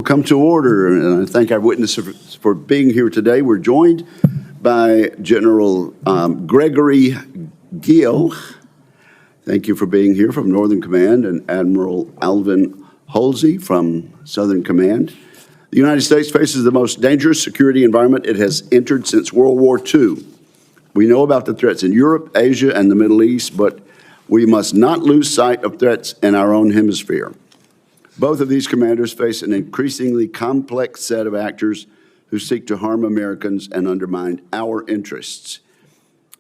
come to order, and I thank our witnesses for being here today. We're joined by General Gregory Guillot. Thank you for being here from Northern Command, and Admiral Holsey from Southern Command. The United States faces the most dangerous security environment it has entered since World War II. We know about the threats in Europe, Asia, and the Middle East, but we must not lose sight of threats in our own hemisphere. Both of these commanders face an increasingly complex set of actors who seek to harm Americans and undermine our interests.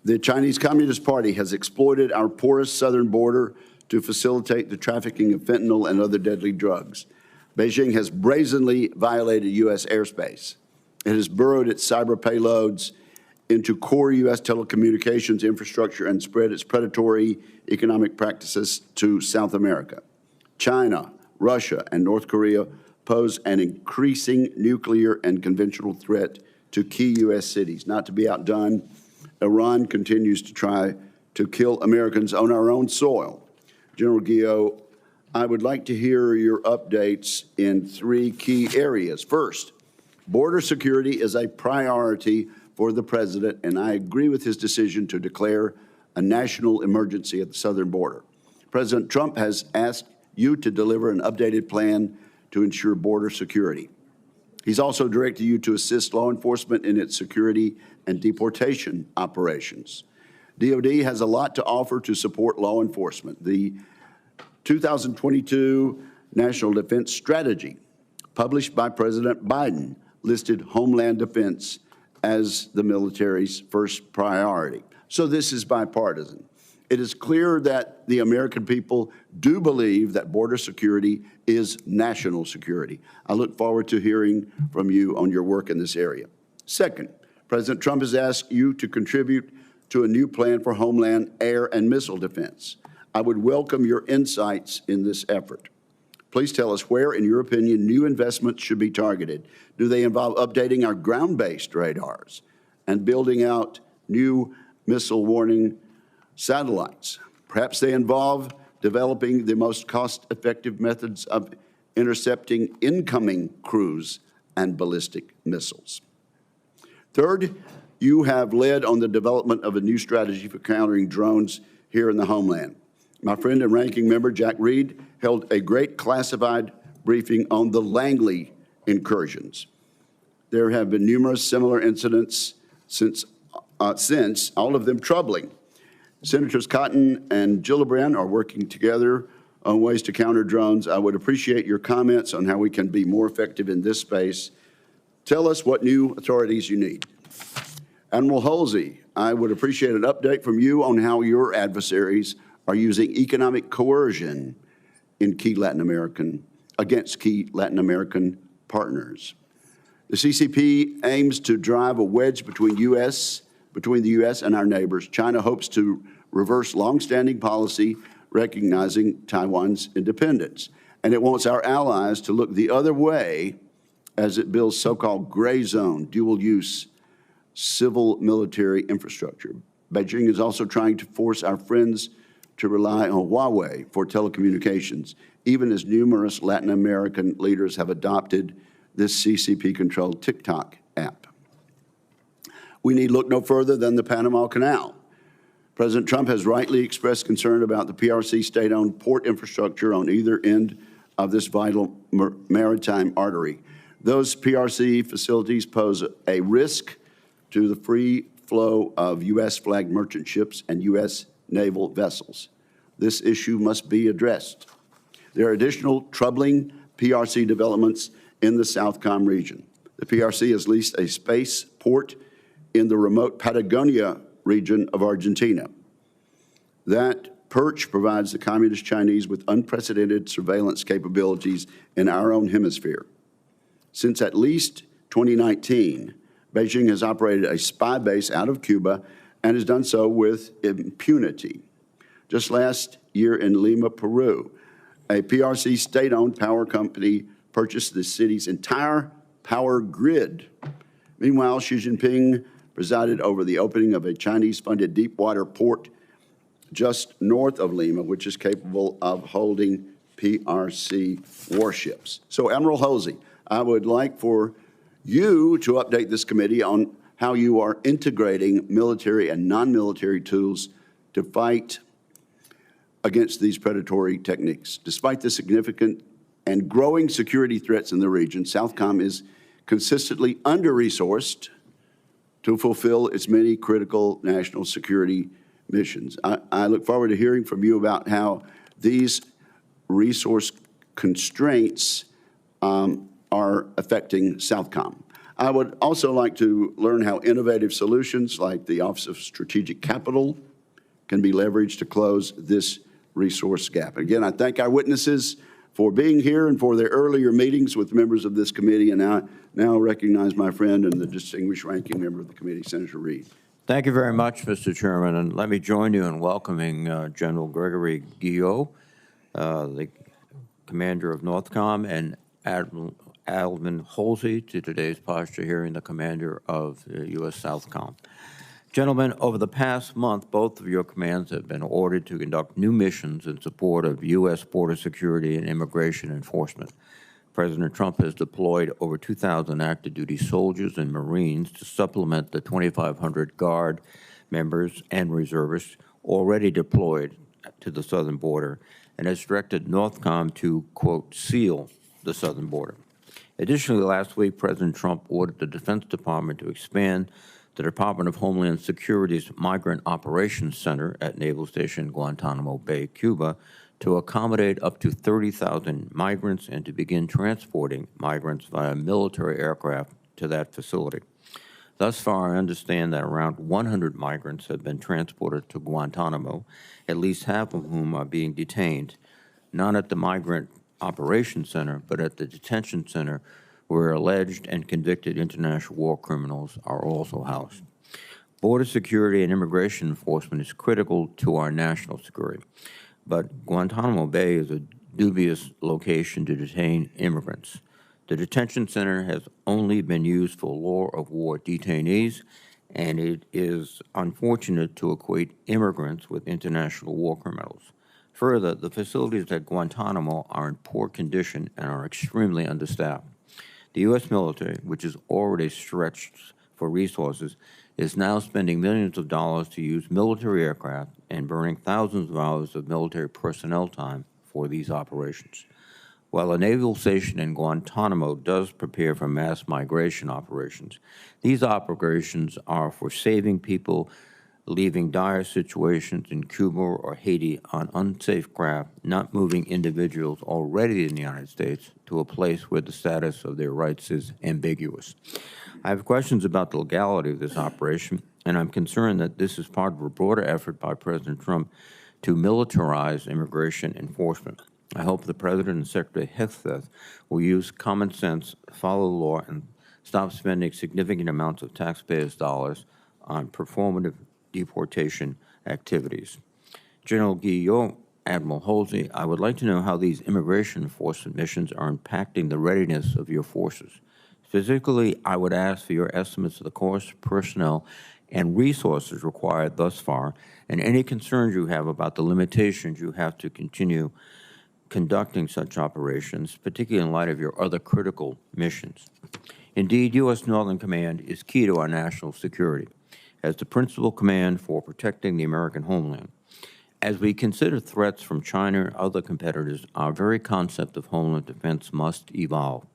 The Chinese Communist Party has exploited our porous southern border to facilitate the trafficking of fentanyl and other deadly drugs. Beijing has brazenly violated U.S. airspace. It has burrowed its cyber payloads into core U.S. telecommunications infrastructure and spread its predatory economic practices to South America. China, Russia, and North Korea pose an increasing nuclear and conventional threat to key U.S. cities. Not to be outdone, Iran continues to try to kill Americans on our own soil. General Guillot, I would like to hear your updates in three key areas. First, border security is a priority for the President, and I agree with his decision to declare a national emergency at the southern border. President Trump has asked you to deliver an updated plan to ensure border security. He's also directed you to assist law enforcement in its security and deportation operations. DOD has a lot to offer to support law enforcement. The 2022 National Defense Strategy, published by President Biden, listed Homeland Defense as the military's first priority. So this is bipartisan. It is clear that the American people do believe that border security is national security. I look forward to hearing from you on your work in this area. Second, President Trump has asked you to contribute to a new plan for homeland, air, and missile defense. I would welcome your insights in this effort. Please tell us where, in your opinion, new investments should be targeted. Do they involve updating our ground-based radars and building out new missile warning satellites? Perhaps they involve developing the most cost-effective methods of intercepting incoming cruise and ballistic missiles. Third, you have led on the development of a new strategy for countering drones here in the homeland. My friend and ranking member, Jack Reed, held a great classified briefing on the Langley incursions. There have been numerous similar incidents since all of them troubling. Senators Cotton and Gillibrand are working together on ways to counter drones. I would appreciate your comments on how we can be more effective in this space. Tell us what new authorities you need. Admiral Holsey, I would appreciate an update from you on how your adversaries are using economic coercion in against key Latin American partners. The CCP aims to drive a wedge between the U.S. and our neighbors. China hopes to reverse longstanding policy recognizing Taiwan's independence, and it wants our allies to look the other way as it builds so-called gray zone, dual-use civil-military infrastructure. Beijing is also trying to force our friends to rely on Huawei for telecommunications, even as numerous Latin American leaders have adopted this CCP-controlled TikTok app. We need look no further than the Panama Canal. President Trump has rightly expressed concern about the PRC state-owned port infrastructure on either end of this vital maritime artery. Those PRC facilities pose a risk to the free flow of U.S.-flagged merchant ships and U.S. naval vessels. This issue must be addressed. There are additional troubling PRC developments in the Southcom region. The PRC has leased a space port in the remote Patagonia region of Argentina. That perch provides the Communist Chinese with unprecedented surveillance capabilities in our own hemisphere. Since at least 2019, Beijing has operated a spy base out of Cuba and has done so with impunity. Just last year in Lima, Peru, a PRC state-owned power company purchased the city's entire power grid. Meanwhile, Xi Jinping presided over the opening of a Chinese-funded deep-water port just north of Lima, which is capable of holding PRC warships. So, Admiral Holsey, I would like for you to update this committee on how you are integrating military and non-military tools to fight against these predatory techniques. Despite the significant and growing security threats in the region, Southcom is consistently under-resourced to fulfill its many critical national security missions. I look forward to hearing from you about how these resource constraints are affecting Southcom. I would also like to learn how innovative solutions like the Office of Strategic Capital can be leveraged to close this resource gap. Again, I thank our witnesses for being here and for their earlier meetings with members of this committee, and I now recognize my friend and the distinguished ranking member of the committee, Senator Reed. Thank you very much, Mr. Chairman, and let me join you in welcoming General Gregory Guillot, the commander of NORTHCOM, and Admiral Holsey to today's posture hearing, the commander of the U.S. Southcom. Gentlemen, over the past month, both of your commands have been ordered to conduct new missions in support of U.S. border security and immigration enforcement. President Trump has deployed over 2,000 active duty soldiers and Marines to supplement the 2,500 Guard members and reservists already deployed to the southern border, and has directed NORTHCOM to, quote, seal the southern border. Additionally, last week, President Trump ordered the Defense Department to expand the Department of Homeland Security's Migrant Operations Center at Naval Station Guantanamo Bay, Cuba, to accommodate up to 30,000 migrants and to begin transporting migrants via military aircraft to that facility. Thus far, I understand that around 100 migrants have been transported to Guantanamo, at least half of whom are being detained, not at the Migrant Operations Center, but at the detention center where alleged and convicted international war criminals are also housed. Border security and immigration enforcement is critical to our national security, but Guantanamo Bay is a dubious location to detain immigrants. The detention center has only been used for law of war detainees, and it is unfortunate to equate immigrants with international war criminals. Further, the facilities at Guantanamo are in poor condition and are extremely understaffed. The U.S. military, which is already stretched for resources, is now spending millions of dollars to use military aircraft and burning thousands of hours of military personnel time for these operations. While a naval station in Guantanamo does prepare for mass migration operations, these operations are for saving people leaving dire situations in Cuba or Haiti on unsafe craft, not moving individuals already in the United States to a place where the status of their rights is ambiguous. I have questions about the legality of this operation, and I'm concerned that this is part of a broader effort by President Trump to militarize immigration enforcement. I hope the President and Secretary Hexeth will use common sense, follow the law, and stop spending significant amounts of taxpayers' dollars on performative deportation activities. General Guillot, Admiral Holsey, I would like to know how these immigration enforcement missions are impacting the readiness of your forces. Specifically, I would ask for your estimates of the cost, personnel, and resources required thus far, and any concerns you have about the limitations you have to continue conducting such operations, particularly in light of your other critical missions. Indeed, U.S. Northern Command is key to our national security as the principal command for protecting the American homeland. As we consider threats from China and other competitors, our very concept of homeland defense must evolve.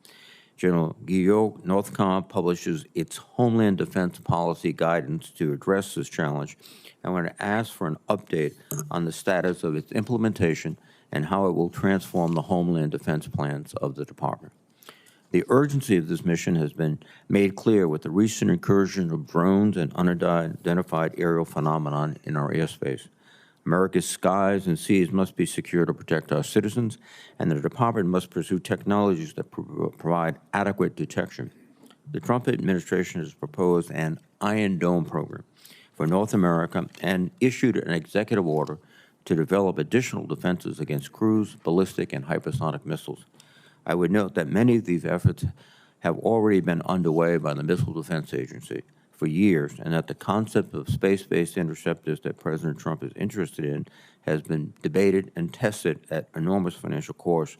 General Guillot, NORTHCOM publishes its Homeland Defense Policy Guidance to address this challenge. I want to ask for an update on the status of its implementation and how it will transform the Homeland Defense plans of the Department. The urgency of this mission has been made clear with the recent incursion of drones and unidentified aerial phenomenon in our airspace. America's skies and seas must be secure to protect our citizens, and the Department must pursue technologies that provide adequate detection. The Trump administration has proposed an Iron Dome program for North America and issued an executive order to develop additional defenses against cruise, ballistic, and hypersonic missiles. I would note that many of these efforts have already been underway by the Missile Defense Agency for years, and that the concept of space-based interceptors that President Trump is interested in has been debated and tested at enormous financial cost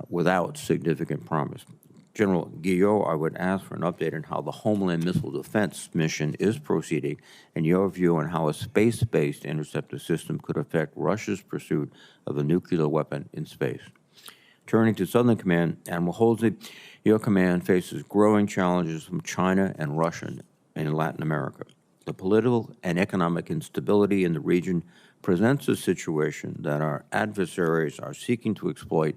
without significant promise. General Guillot, I would ask for an update on how the Homeland Missile Defense mission is proceeding and your view on how a space-based interceptor system could affect Russia's pursuit of a nuclear weapon in space. Turning to Southern Command, Admiral Holsey, your command faces growing challenges from China and Russia in Latin America. The political and economic instability in the region presents a situation that our adversaries are seeking to exploit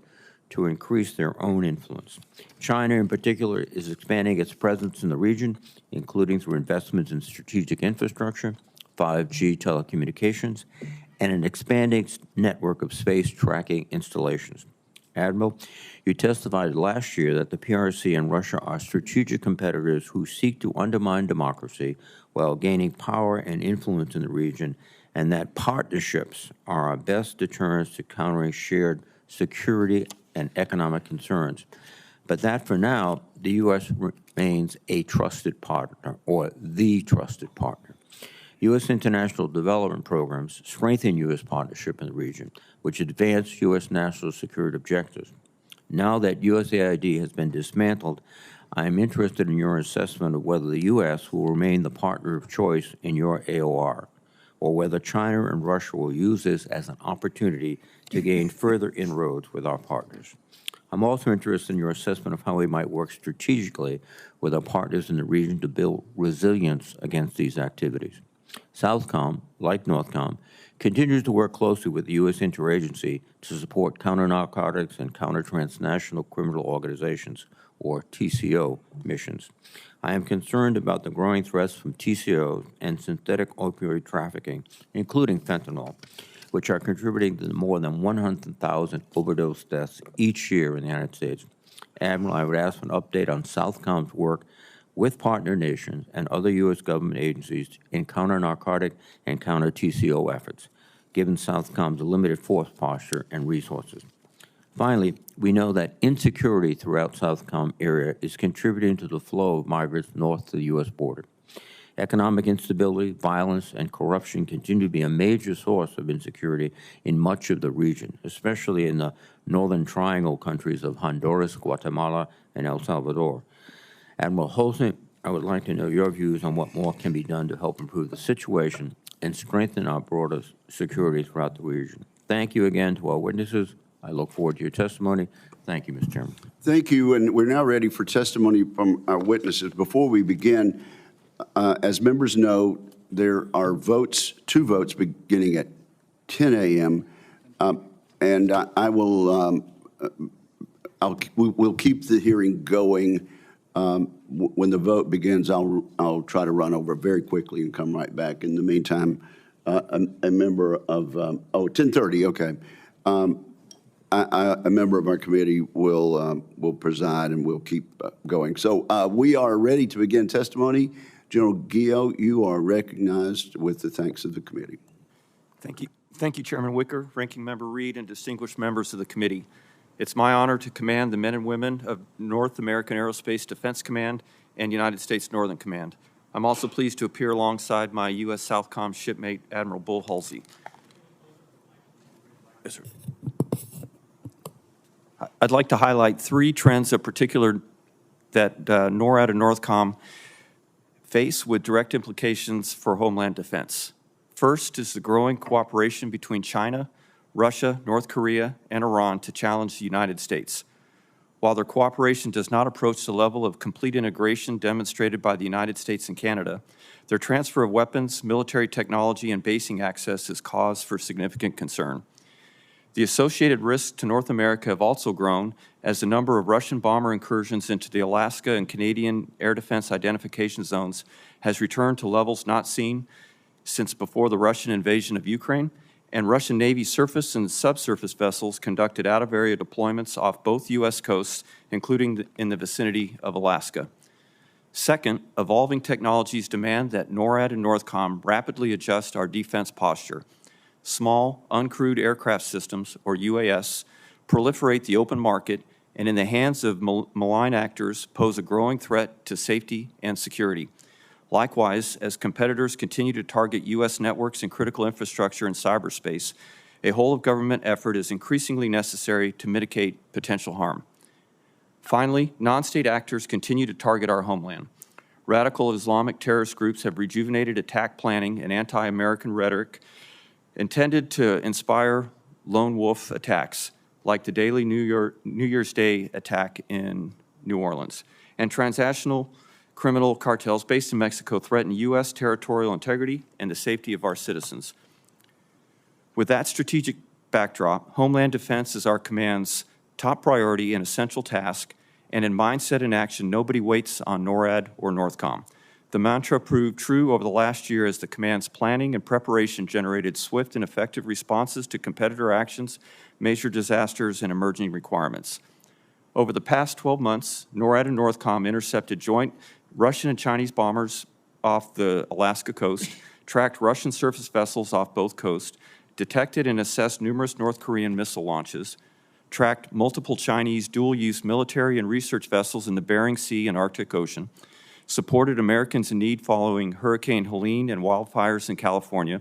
to increase their own influence. China, in particular, is expanding its presence in the region, including through investments in strategic infrastructure, 5G telecommunications, and an expanding network of space tracking installations. Admiral, you testified last year that the PRC and Russia are strategic competitors who seek to undermine democracy while gaining power and influence in the region, and that partnerships are our best deterrents to countering shared security and economic concerns. But that, for now, the U.S. remains a trusted partner, or the trusted partner. U.S. international development programs strengthen U.S. partnership in the region, which advance U.S. national security objectives. Now that USAID has been dismantled, I am interested in your assessment of whether the U.S. will remain the partner of choice in your AOR, or whether China and Russia will use this as an opportunity to gain further inroads with our partners. I'm also interested in your assessment of how we might work strategically with our partners in the region to build resilience against these activities. Southcom, like Northcom, continues to work closely with the U.S. interagency to support counter-narcotics and counter-transnational criminal organizations, or TCO, missions. I am concerned about the growing threats from TCO and synthetic opioid trafficking, including fentanyl, which are contributing to more than 100,000 overdose deaths each year in the United States. Admiral, I would ask for an update on Southcom's work with partner nations and other U.S. government agencies in counter-narcotic and counter-TCO efforts, given Southcom's limited force posture and resources. Finally, we know that insecurity throughout Southcom area is contributing to the flow of migrants north to the U.S. border. Economic instability, violence, and corruption continue to be a major source of insecurity in much of the region, especially in the northern triangle countries of Honduras, Guatemala, and El Salvador. Admiral Holsey, I would like to know your views on what more can be done to help improve the situation and strengthen our broader security throughout the region. Thank you again to our witnesses. I look forward to your testimony. Thank you, Mr. Chairman. Thank you, and we're now ready for testimony from our witnesses. Before we begin, as members know, there are votes, 2 votes beginning at 10 a.m., and we'll keep the hearing going. When the vote begins, I'll try to run over very quickly and come right back. In the meantime, a member of 10:30. Okay. A member of our committee will preside, and we'll keep going. So we are ready to begin testimony. General Guillot, you are recognized with the thanks of the committee. Thank you. Thank you, Chairman Wicker, Ranking Member Reed, and distinguished members of the committee. It's my honor to command the men and women of North American Aerospace Defense Command and United States Northern Command. I'm also pleased to appear alongside my U.S. Southcom shipmate, Admiral Bull Holsey. Yes, sir. I'd like to highlight 3 trends of particular that NORAD and Northcom face with direct implications for homeland defense. First is the growing cooperation between China, Russia, North Korea, and Iran to challenge the United States. While their cooperation does not approach the level of complete integration demonstrated by the United States and Canada, their transfer of weapons, military technology, and basing access is cause for significant concern. The associated risks to North America have also grown as the number of Russian bomber incursions into the Alaska and Canadian air defense identification zones has returned to levels not seen since before the Russian invasion of Ukraine, and Russian Navy surface and subsurface vessels conducted out-of-area deployments off both U.S. coasts, including in the vicinity of Alaska. Second, evolving technologies demand that NORAD and Northcom rapidly adjust our defense posture. Small, uncrewed aircraft systems, or UAS, proliferate the open market and in the hands of malign actors pose a growing threat to safety and security. Likewise, as competitors continue to target U.S. networks and critical infrastructure in cyberspace, a whole-of-government effort is increasingly necessary to mitigate potential harm. Finally, non-state actors continue to target our homeland. Radical Islamic terrorist groups have rejuvenated attack planning and anti-American rhetoric intended to inspire lone wolf attacks, like the daily New Year's Day attack in New Orleans. And transnational criminal cartels based in Mexico threaten U.S. territorial integrity and the safety of our citizens. With that strategic backdrop, Homeland Defense is our command's top priority and essential task, and in mindset and action, nobody waits on NORAD or NORTHCOM. The mantra proved true over the last year as the command's planning and preparation generated swift and effective responses to competitor actions, major disasters, and emerging requirements. Over the past 12 months, NORAD and NORTHCOM intercepted joint Russian and Chinese bombers off the Alaska coast, tracked Russian surface vessels off both coasts, detected and assessed numerous North Korean missile launches, tracked multiple Chinese dual-use military and research vessels in the Bering Sea and Arctic Ocean, supported Americans in need following Hurricane Helene and wildfires in California,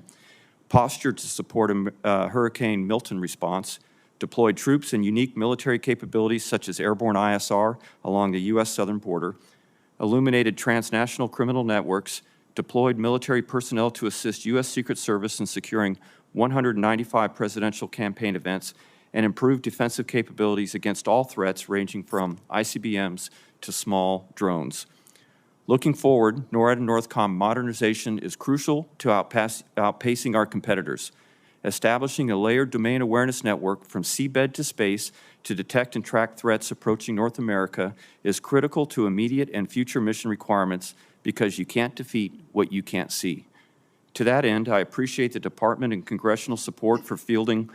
postured to support a Hurricane Milton response, deployed troops and unique military capabilities such as airborne ISR along the U.S. southern border, illuminated transnational criminal networks, deployed military personnel to assist U.S. Secret Service in securing 195 presidential campaign events, and improved defensive capabilities against all threats ranging from ICBMs to small drones. Looking forward, NORAD and NORTHCOM modernization is crucial to outpacing our competitors. Establishing a layered domain awareness network from seabed to space to detect and track threats approaching North America is critical to immediate and future mission requirements because you can't defeat what you can't see. To that end, I appreciate the Department and congressional support for fielding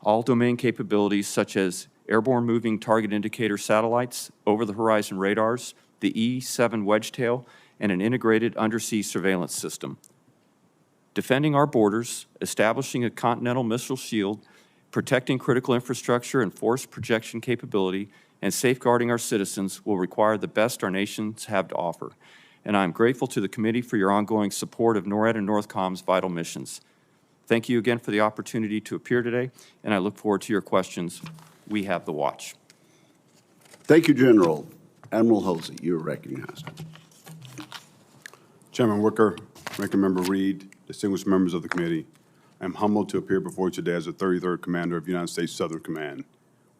all domain capabilities such as airborne moving target indicator satellites, over-the-horizon radars, the E-7 Wedgetail, and an integrated undersea surveillance system. Defending our borders, establishing a continental missile shield, protecting critical infrastructure and force projection capability, and safeguarding our citizens will require the best our nations have to offer. And I'm grateful to the committee for your ongoing support of NORAD and NORTHCOM's vital missions. Thank you again for the opportunity to appear today, and I look forward to your questions. We have the watch. Thank you, General. Admiral Holsey, you are recognized. Chairman Wicker, Ranking Member Reed, distinguished members of the committee, I am humbled to appear before you today as the 33rd Commander of the United States Southern Command.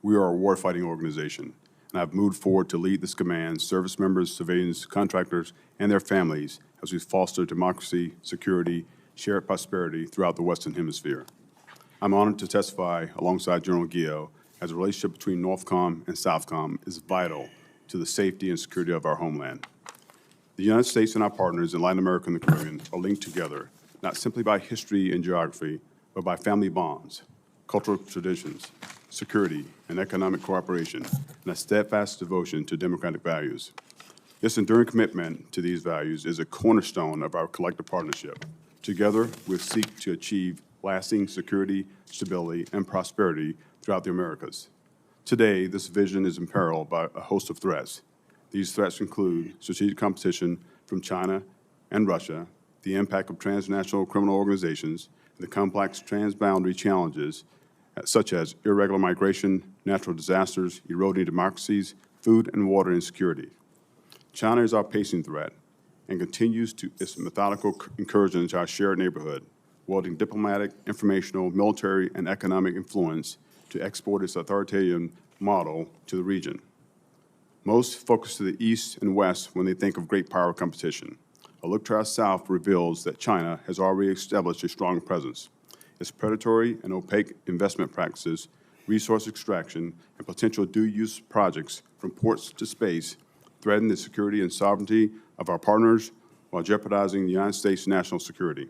We are a warfighting organization, and I have moved forward to lead this command, service members, civilians, contractors, and their families as we foster democracy, security, shared prosperity throughout the Western Hemisphere. I'm honored to testify alongside General Guillot as the relationship between NORTHCOM and SOUTHCOM is vital to the safety and security of our homeland. The United States and our partners in Latin America and the Caribbean are linked together, not simply by history and geography, but by family bonds, cultural traditions, security, and economic cooperation, and a steadfast devotion to democratic values. This enduring commitment to these values is a cornerstone of our collective partnership. Together, we seek to achieve lasting security, stability, and prosperity throughout the Americas. Today, this vision is imperiled by a host of threats. These threats include strategic competition from China and Russia, the impact of transnational criminal organizations, and the complex transboundary challenges such as irregular migration, natural disasters, eroding democracies, food and water insecurity. China is our pacing threat and continues to its methodical incursion into our shared neighborhood, wielding diplomatic, informational, military, and economic influence to export its authoritarian model to the region. Most focus to the east and west when they think of great power competition. A look to our south reveals that China has already established a strong presence. Its predatory and opaque investment practices, resource extraction, and potential dual-use projects from ports to space threaten the security and sovereignty of our partners while jeopardizing the United States' national security.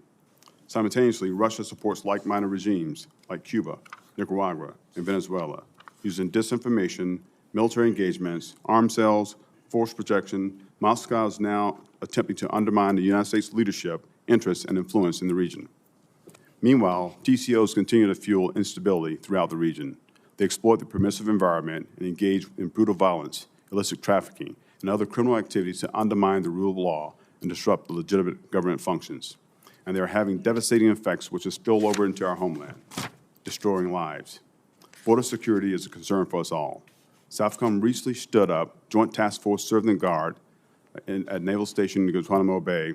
Simultaneously, Russia supports like-minded regimes like Cuba, Nicaragua, and Venezuela, using disinformation, military engagements, arms sales, force projection. Moscow is now attempting to undermine the United States leadership, interest, and influence in the region. Meanwhile, TCOs continue to fuel instability throughout the region. They exploit the permissive environment and engage in brutal violence, illicit trafficking, and other criminal activities to undermine the rule of law and disrupt the legitimate government functions. And they are having devastating effects which will spill over into our homeland, destroying lives. Border security is a concern for us all. Southcom recently stood up Joint Task Force Serving Guard at Naval Station in Guantanamo Bay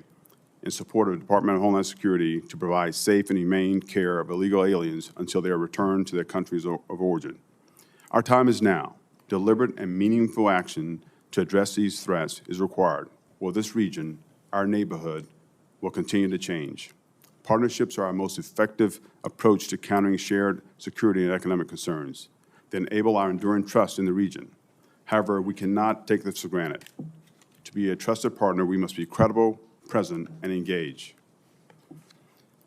in support of the Department of Homeland Security to provide safe and humane care of illegal aliens until they are returned to their countries of origin. Our time is now. Deliberate and meaningful action to address these threats is required, or this region, our neighborhood, will continue to change. Partnerships are our most effective approach to countering shared security and economic concerns. They enable our enduring trust in the region. However, we cannot take this for granted. To be a trusted partner, we must be credible, present, and engaged.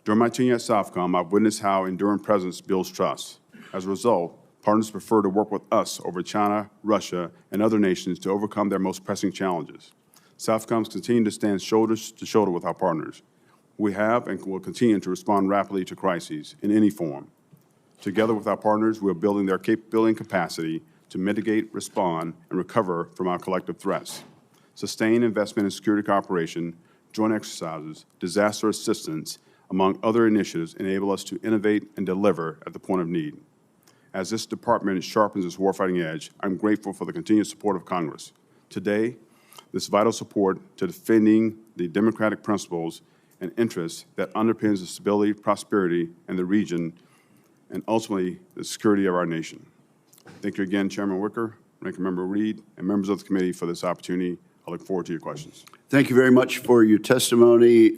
During my tenure at Southcom, I've witnessed how enduring presence builds trust. As a result, partners prefer to work with us over China, Russia, and other nations to overcome their most pressing challenges. Southcom continues to stand shoulder to shoulder with our partners. We have and will continue to respond rapidly to crises in any form. Together with our partners, we are building their capability and capacity to mitigate, respond, and recover from our collective threats. Sustained investment in security cooperation, joint exercises, disaster assistance, among other initiatives, enable us to innovate and deliver at the point of need. As this department sharpens its warfighting edge, I'm grateful for the continued support of Congress. Today, this vital support to defending the democratic principles and interests that underpins the stability, prosperity, in the region, and ultimately the security of our nation. Thank you again, Chairman Wicker, Ranking Member Reed, and members of the committee for this opportunity. I look forward to your questions. Thank you very much for your testimony.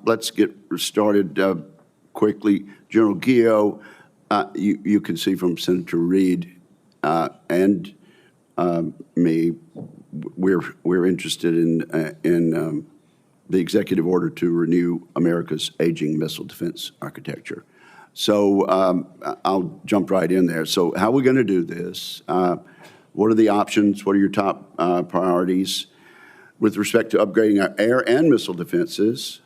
Let's get started quickly. General Guillot, you can see from Senator Reed and me, we're interested in the executive order to renew America's aging missile defense architecture. So I'll jump right in there. So how are we going to do this? What are the options? What are your top priorities with respect to upgrading our air and missile defenses?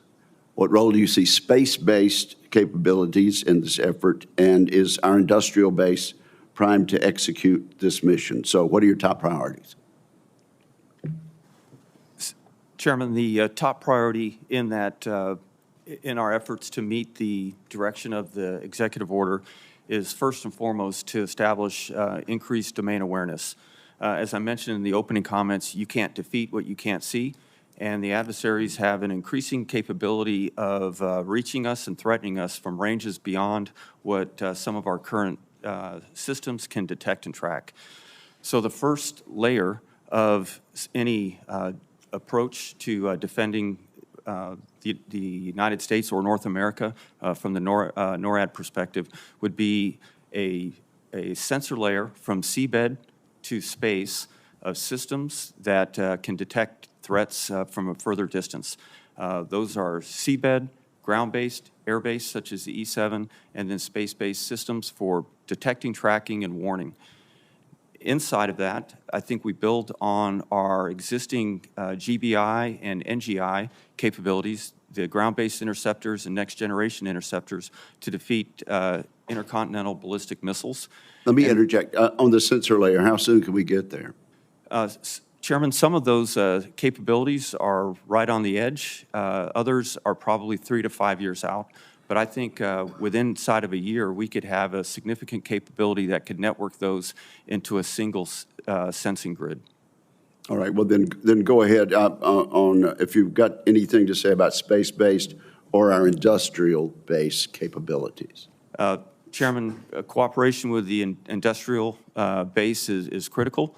What role do you see space-based capabilities in this effort? And is our industrial base primed to execute this mission? So what are your top priorities? Chairman, the top priority in that, in our efforts to meet the direction of the executive order is first and foremost to establish increased domain awareness. As I mentioned in the opening comments, you can't defeat what you can't see, and the adversaries have an increasing capability of reaching us and threatening us from ranges beyond what some of our current systems can detect and track. So the first layer of any approach to defending the United States or North America from the NORAD perspective would be a sensor layer from seabed to space of systems that can detect threats from a further distance. Those are seabed, ground-based, air-based, such as the E-7, and then space-based systems for detecting, tracking, and warning. Inside of that, I think we build on our existing GBI and NGI capabilities, the ground-based interceptors and next-generation interceptors, to defeat intercontinental ballistic missiles. Let me interject. On the sensor layer, how soon can we get there? Chairman, some of those capabilities are right on the edge. Others are probably 3 to 5 years out. But I think within inside of a year, we could have a significant capability that could network those into a single sensing grid. All right. Well, then go ahead on if you've got anything to say about space-based or our industrial-based capabilities. Chairman, cooperation with the industrial base is critical,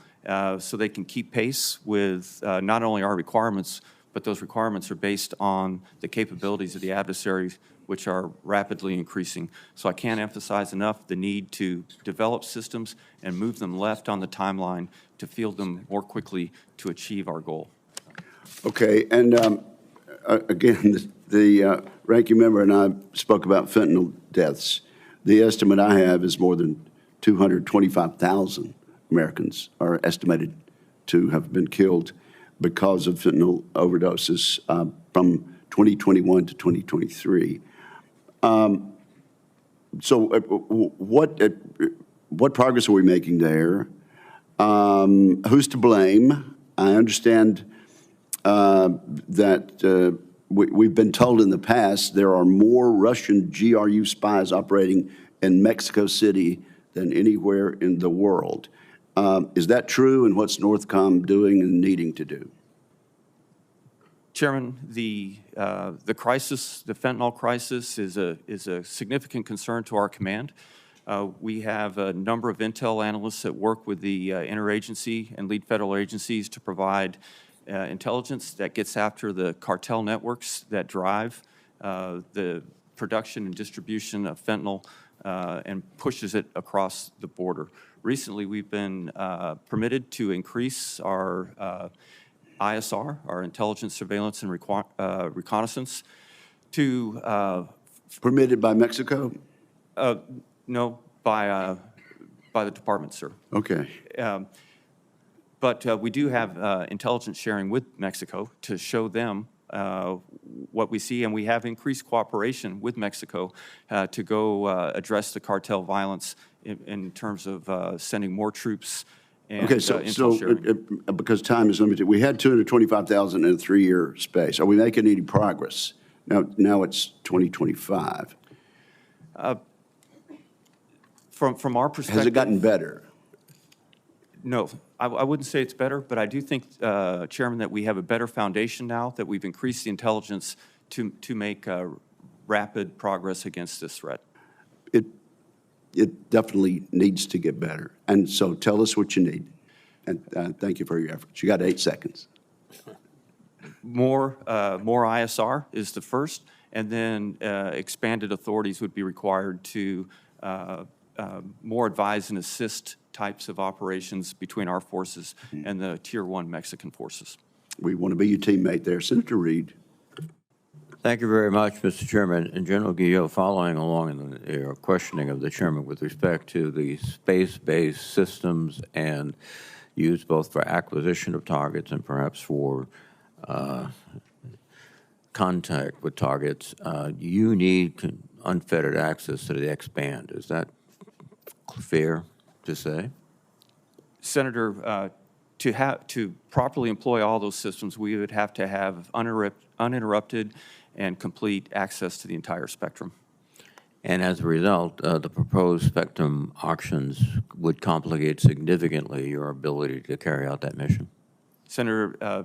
so they can keep pace with not only our requirements, but those requirements are based on the capabilities of the adversaries, which are rapidly increasing. So I can't emphasize enough the need to develop systems and move them left on the timeline to field them more quickly to achieve our goal. Okay, and again, the ranking member and I spoke about fentanyl deaths. The estimate I have is more than 225,000 Americans are estimated to have been killed because of fentanyl overdoses from 2021 to 2023. So what progress are we making there? Who's to blame? I understand that we've been told in the past there are more Russian GRU spies operating in Mexico City than anywhere in the world. Is that true, and what's Northcom doing and needing to do? Chairman, the crisis, the fentanyl crisis, is a significant concern to our command. We have a number of intel analysts that work with the interagency and lead federal agencies to provide intelligence that gets after the cartel networks that drive the production and distribution of fentanyl and pushes it across the border. Recently, we've been permitted to increase our ISR, our intelligence, surveillance, and reconnaissance, to Permitted by Mexico? no, by the department, sir. Okay. But we do have intelligence sharing with Mexico to show them what we see, and we have increased cooperation with Mexico to go address the cartel violence in terms of sending more troops. And, Okay, so because time is limited, we had 225,000 in a 3-year space. Are we making any progress? Now it's 2025. From our perspective, Has it gotten better? No, I wouldn't say it's better, but I do think, Chairman, that we have a better foundation now, that we've increased the intelligence to make rapid progress against this threat. It definitely needs to get better. And so tell us what you need. And thank you for your efforts. You got 8 seconds. More ISR is the first, and then expanded authorities would be required to more advise and assist types of operations between our forces and the Tier 1 Mexican forces. We want to be your teammate there. Senator Reed. Thank you very much, Mr. Chairman. And General Guillot, following along in the questioning of the chairman with respect to the space-based systems and used both for acquisition of targets and perhaps for contact with targets, you need unfettered access to the X-band. Is that fair to say? Senator, to properly employ all those systems, we would have to have uninterrupted and complete access to the entire spectrum. And as a result, the proposed spectrum auctions would complicate significantly your ability to carry out that mission. Senator,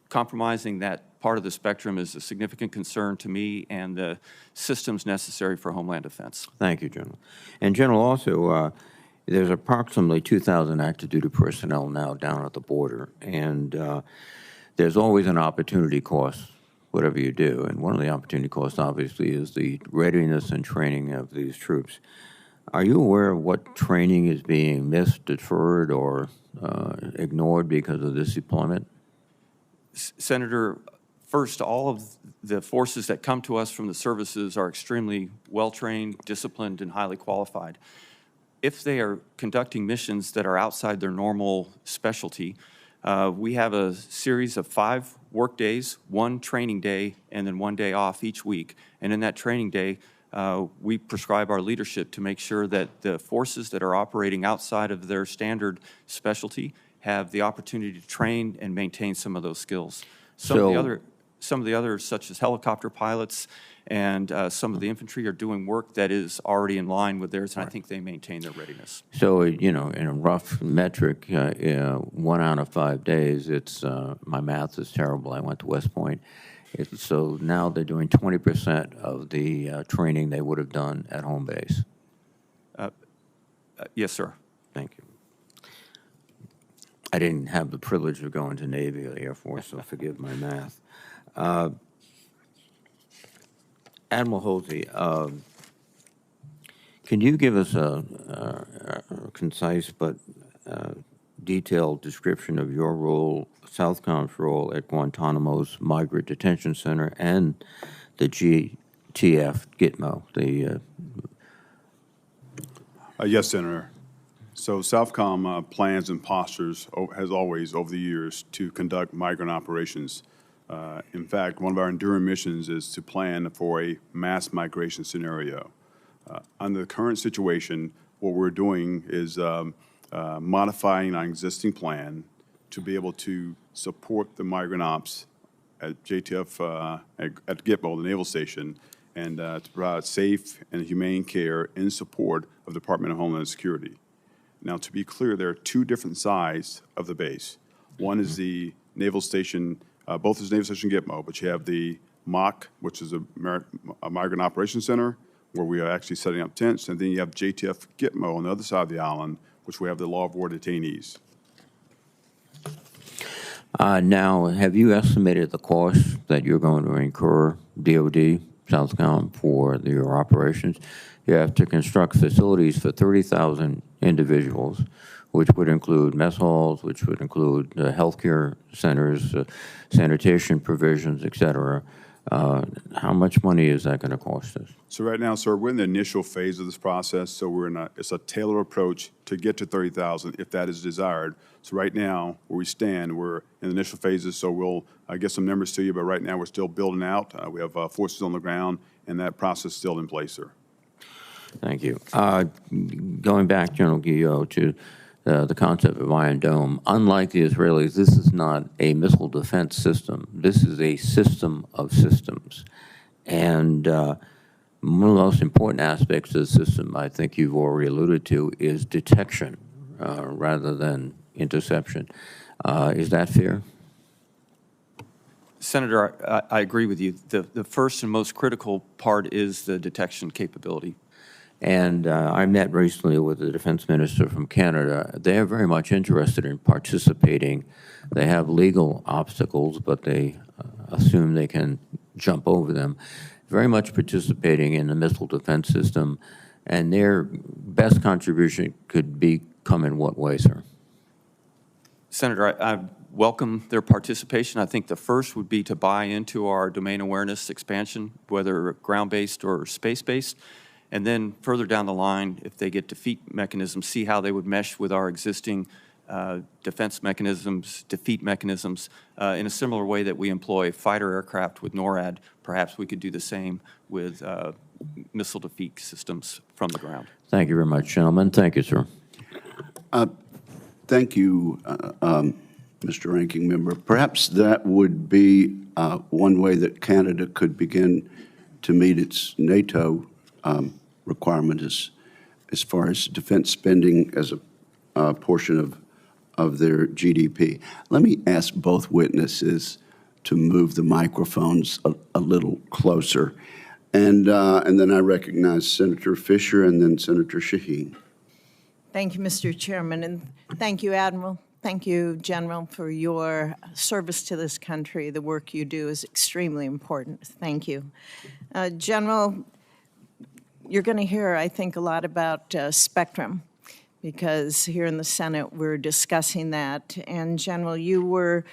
compromising that part of the spectrum is a significant concern to me and the systems necessary for Homeland Defense. Thank you, General. And General, also, there's approximately 2,000 active duty personnel now down at the border, and there's always an opportunity cost, whatever you do. And one of the opportunity costs, obviously, is the readiness and training of these troops. Are you aware of what training is being missed, deferred, or ignored because of this deployment? Senator, first, all of the forces that come to us from the services are extremely well-trained, disciplined, and highly qualified. If they are conducting missions that are outside their normal specialty, we have a series of 5 work days, 1 training day, and then 1 day off each week. And in that training day, we prescribe our leadership to make sure that the forces that are operating outside of their standard specialty have the opportunity to train and maintain some of those skills. Some of the others, such as helicopter pilots and some of the infantry, are doing work that is already in line with theirs, and I think they maintain their readiness. So, you know, in a rough metric, 1 out of 5 days, it's, my math is terrible. I went to West Point. So now they're doing 20% of the training they would have done at home base. Yes, sir. Thank you. I didn't have the privilege of going to Navy or the Air Force, so forgive my math. Admiral Holsey, can you give us a concise but detailed description of your role, Southcom's role at Guantanamo's Migrant Detention Center and the GTF Gitmo? Yes, Senator. So Southcom plans and postures, has always over the years, to conduct migrant operations. In fact, one of our enduring missions is to plan for a mass migration scenario. Under the current situation, what we're doing is modifying our existing plan to be able to support the migrant ops at JTF, at Gitmo, the Naval Station, and to provide safe and humane care in support of the Department of Homeland Security. Now, to be clear, there are two different sides of the base. One is the Naval Station, both is Naval Station Gitmo, but you have the MOC, which is a Migrant Operations Center, where we are actually setting up tents, and then you have JTF Gitmo on the other side of the island, which we have the law of war detainees. Now, have you estimated the cost that you're going to incur, DOD, Southcom, for your operations? You have to construct facilities for 30,000 individuals, which would include mess halls, which would include healthcare centers, sanitation provisions, et cetera. How much money is that going to cost us? So right now, sir, we're in the initial phase of this process, so it's a tailored approach to get to 30,000 if that is desired. So right now, where we stand, we're in the initial phases, so we'll get some numbers to you, but right now we're still building out. We have forces on the ground, and that process is still in place, sir. Thank you. Going back, General Guillot, to the concept of Iron Dome, unlike the Israelis, this is not a missile defense system. This is a system of systems. And one of the most important aspects of the system, I think you've already alluded to, is detection rather than interception. Is that fair? Senator, I agree with you. The first and most critical part is the detection capability. And I met recently with the defense minister from Canada. They are very much interested in participating. They have legal obstacles, but they assume they can jump over them. Very much participating in the missile defense system. And their best contribution could come in what way, sir? Senator, I welcome their participation. I think the first would be to buy into our domain awareness expansion, whether ground-based or space-based. And then further down the line, if they get defeat mechanisms, see how they would mesh with our existing defense mechanisms, defeat mechanisms, in a similar way that we employ fighter aircraft with NORAD. Perhaps we could do the same with missile defeat systems from the ground. Thank you very much, gentlemen. Thank you, sir. Thank you, Mr. Ranking Member. Perhaps that would be one way that Canada could begin to meet its NATO requirement as far as defense spending as a portion of their GDP. Let me ask both witnesses to move the microphones a little closer. And then I recognize Senator Fisher and then Senator Shaheen. Thank you, Mr. Chairman, and thank you, Admiral. Thank you, General, for your service to this country. The work you do is extremely important. Thank you. General, you're going to hear, I think, a lot about spectrum, because here in the Senate we're discussing that. And General, you were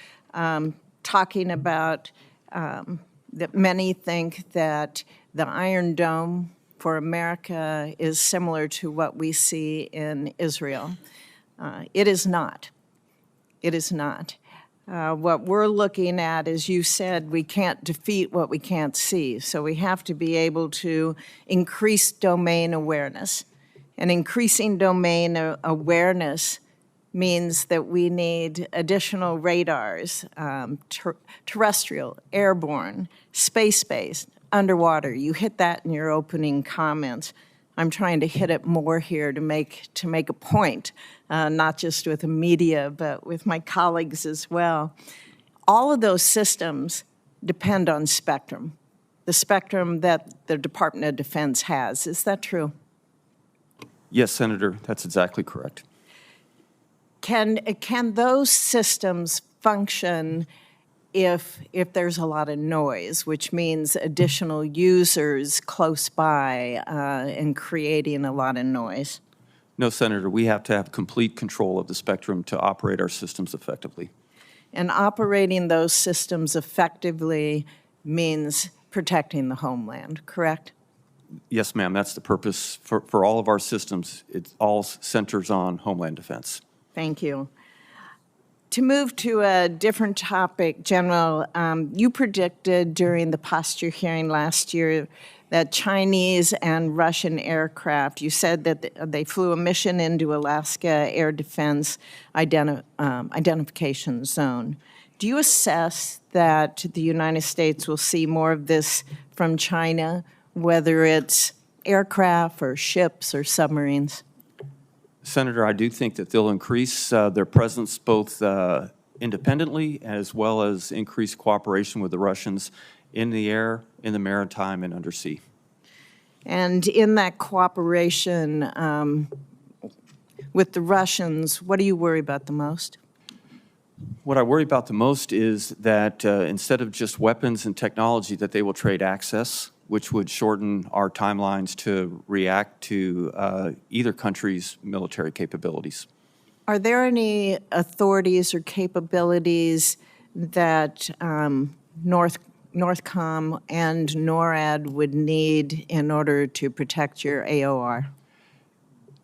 talking about that many think that the Iron Dome for America is similar to what we see in Israel. It is not. It is not. What we're looking at, as you said, we can't defeat what we can't see. So we have to be able to increase domain awareness. And increasing domain awareness means that we need additional radars, terrestrial, airborne, space-based, underwater. You hit that in your opening comments. I'm trying to hit it more here to make a point, not just with the media, but with my colleagues as well. All of those systems depend on spectrum, the spectrum that the Department of Defense has. Is that true? Yes, Senator, that's exactly correct. Can those systems function if there's a lot of noise, which means additional users close by and creating a lot of noise? No, Senator, we have to have complete control of the spectrum to operate our systems effectively. And operating those systems effectively means protecting the homeland, correct? Yes, ma'am, that's the purpose for all of our systems. It all centers on homeland defense. Thank you. To move to a different topic, General, you predicted during the posture hearing last year that Chinese and Russian aircraft, you said that they flew a mission into Alaska Air Defense Identification Zone. Do you assess that the United States will see more of this from China, whether it's aircraft or ships or submarines? Senator, I do think that they'll increase their presence both independently as well as increase cooperation with the Russians in the air, in the maritime, and undersea. And in that cooperation with the Russians, what do you worry about the most? What I worry about the most is that instead of just weapons and technology, that they will trade access, which would shorten our timelines to react to either country's military capabilities. Are there any authorities or capabilities that Northcom and NORAD would need in order to protect your AOR?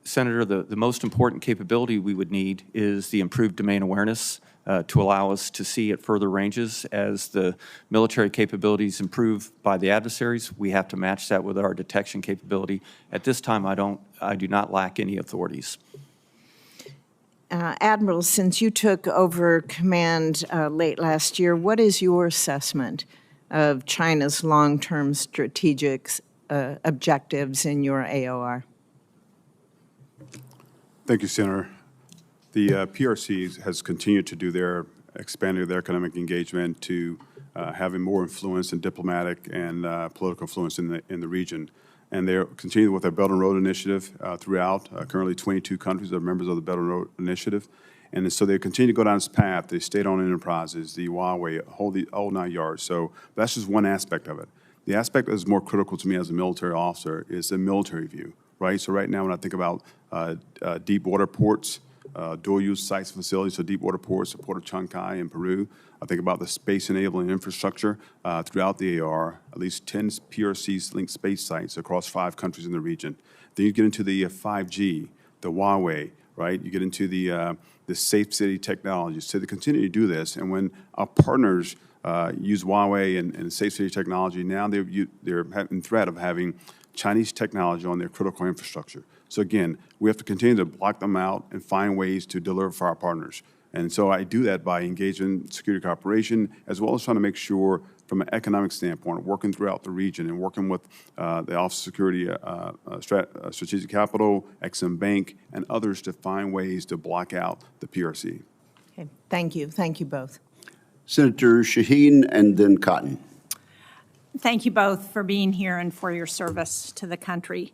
Senator, the most important capability we would need is the improved domain awareness to allow us to see at further ranges. As the military capabilities improve by the adversaries, we have to match that with our detection capability. At this time, I do not lack any authorities. Admiral, since you took over command late last year, what is your assessment of China's long-term strategic objectives in your AOR? Thank you, Senator. The PRC has continued to do expanding their economic engagement to having more influence and diplomatic and political influence in the region. And they're continuing with their Belt and Road Initiative throughout. Currently, 22 countries are members of the Belt and Road Initiative. And so they continue to go down this path, the state-owned enterprises, the Huawei, whole 9 yards. So that's just one aspect of it. The aspect that is more critical to me as a military officer is the military view, right? So right now when I think about deep water ports, dual-use sites and facilities, so deep water ports, the port of Chancay in Peru. I think about the space-enabling infrastructure throughout the AR, at least 10 PRC-linked space sites across 5 countries in the region. Then you get into the 5G, the Huawei, right? You get into the safe city technology. So they continue to do this, and when our partners use Huawei and safe city technology, now they're having threat of having Chinese technology on their critical infrastructure. So again, we have to continue to block them out and find ways to deliver for our partners. And so I do that by engaging in security cooperation, as well as trying to make sure from an economic standpoint, working throughout the region and working with the Office of Security, Strategic Capital, Exim Bank, and others to find ways to block out the PRC. Okay, thank you. Thank you both. Senator Shaheen and then Cotton. Thank you both for being here and for your service to the country.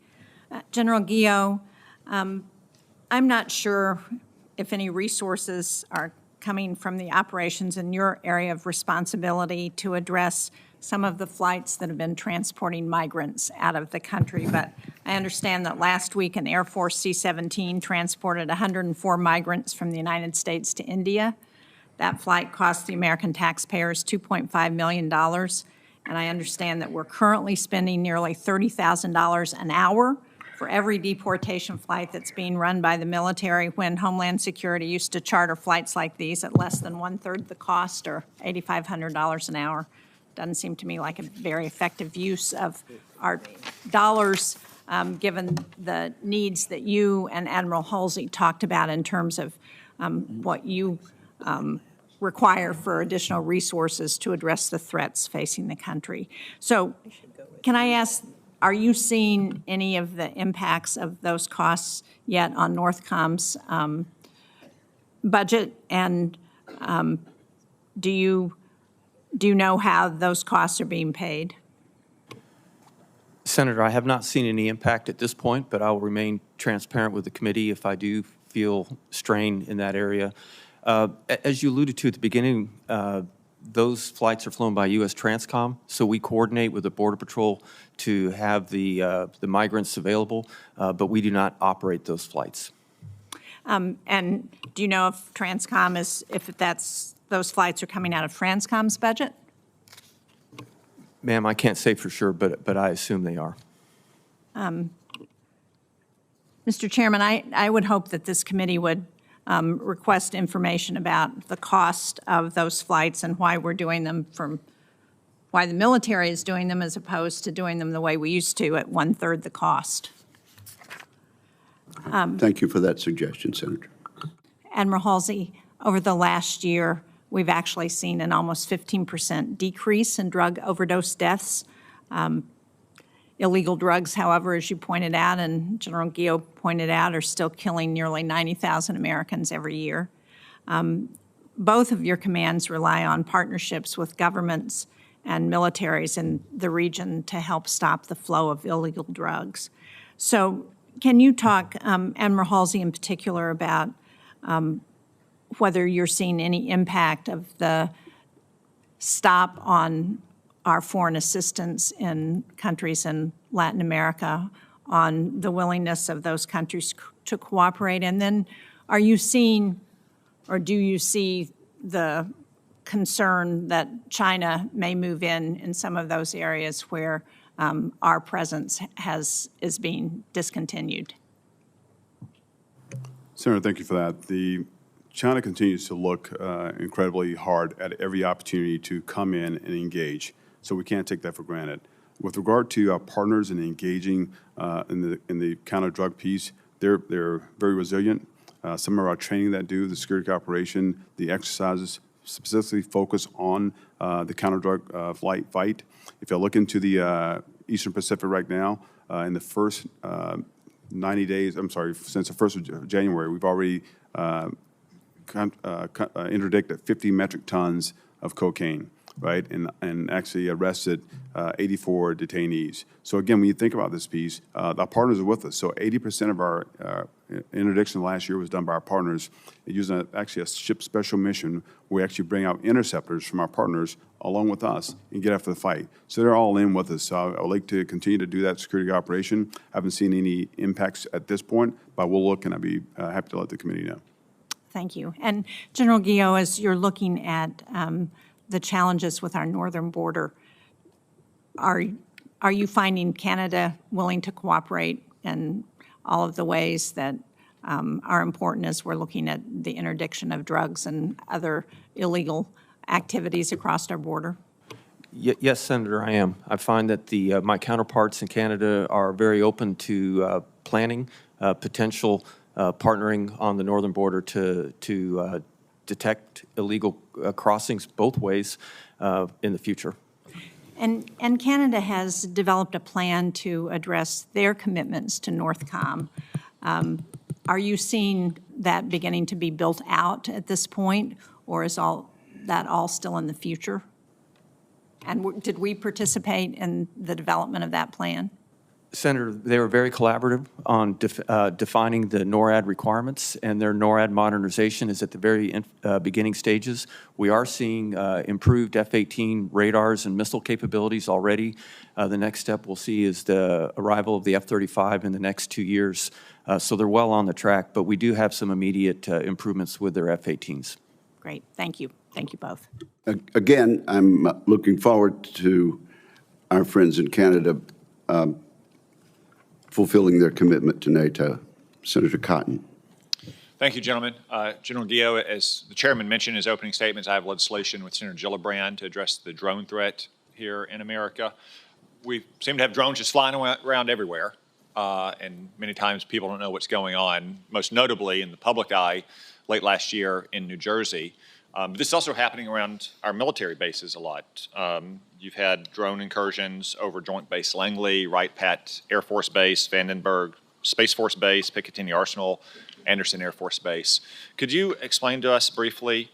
General Guillot, I'm not sure if any resources are coming from the operations in your area of responsibility to address some of the flights that have been transporting migrants out of the country. But I understand that last week an Air Force C-17 transported 104 migrants from the United States to India. That flight cost the American taxpayers $2.5 million. And I understand that we're currently spending nearly $30,000 an hour for every deportation flight that's being run by the military, when Homeland Security used to charter flights like these at less than 1/3 the cost, or $8,500 an hour. Doesn't seem to me like a very effective use of our dollars, given the needs that you and Admiral Holsey talked about in terms of what you require for additional resources to address the threats facing the country. So can I ask, are you seeing any of the impacts of those costs yet on Northcom's budget? And do you know how those costs are being paid? Senator, I have not seen any impact at this point, but I will remain transparent with the committee if I do feel strain in that area. As you alluded to at the beginning, those flights are flown by U.S. Transcom, so we coordinate with the Border Patrol to have the migrants available, but we do not operate those flights. And do you know if Transcom those flights are coming out of Transcom's budget? Ma'am, I can't say for sure, but I assume they are. Mr. Chairman, I would hope that this committee would request information about the cost of those flights and why we're doing them, why the military is doing them as opposed to doing them the way we used to at 1/3 the cost. Thank you for that suggestion, Senator. Admiral Holsey, over the last year, we've actually seen an almost 15% decrease in drug overdose deaths. Illegal drugs, however, as you pointed out, and General Guillot pointed out, are still killing nearly 90,000 Americans every year. Both of your commands rely on partnerships with governments and militaries in the region to help stop the flow of illegal drugs. So can you talk, Admiral Holsey in particular, about whether you're seeing any impact of the stop on our foreign assistance in countries in Latin America, on the willingness of those countries to cooperate? And then are you seeing, or do you see the concern that China may move in some of those areas where our presence is being discontinued? Senator, thank you for that. China continues to look incredibly hard at every opportunity to come in and engage, so we can't take that for granted. With regard to our partners and engaging in the counter-drug piece, they're very resilient. Some of our training that do the security operation, the exercises specifically focus on the counter-drug fight. If you look into the Eastern Pacific right now, in the first 90 days, since the 1st of January, we've already interdicted 50 metric tons of cocaine, right, and actually arrested 84 detainees. So again, when you think about this piece, our partners are with us. So 80% of our interdiction last year was done by our partners using actually a ship special mission where we actually bring out interceptors from our partners along with us and get after the fight. So they're all in with us. So I would like to continue to do that security operation. I haven't seen any impacts at this point, but we'll look, and I'd be happy to let the committee know. Thank you. And General Guillot, as you're looking at the challenges with our northern border, are you finding Canada willing to cooperate in all of the ways that are important as we're looking at the interdiction of drugs and other illegal activities across our border? Yes, Senator, I am. I find that my counterparts in Canada are very open to planning potential partnering on the northern border to detect illegal crossings both ways in the future. And Canada has developed a plan to address their commitments to NORTHCOM. Are you seeing that beginning to be built out at this point, or is that all still in the future? And did we participate in the development of that plan? Senator, they were very collaborative on defining the NORAD requirements, and their NORAD modernization is at the very beginning stages. We are seeing improved F-18 radars and missile capabilities already. The next step we'll see is the arrival of the F-35 in the next 2 years. So they're well on the track, but we do have some immediate improvements with their F-18s. Great. Thank you. Thank you both. Again, I'm looking forward to our friends in Canada fulfilling their commitment to NATO. Senator Cotton. Thank you, gentlemen. General Guillot, as the chairman mentioned in his opening statements, I have legislation with Senator Gillibrand to address the drone threat here in America. We seem to have drones just flying around everywhere, and many times people don't know what's going on, most notably in the public eye late last year in New Jersey. But this is also happening around our military bases a lot. You've had drone incursions over Joint Base Langley, Wright-Patt Air Force Base, Vandenberg Space Force Base, Picatinny Arsenal, Anderson Air Force Base. Could you explain to us briefly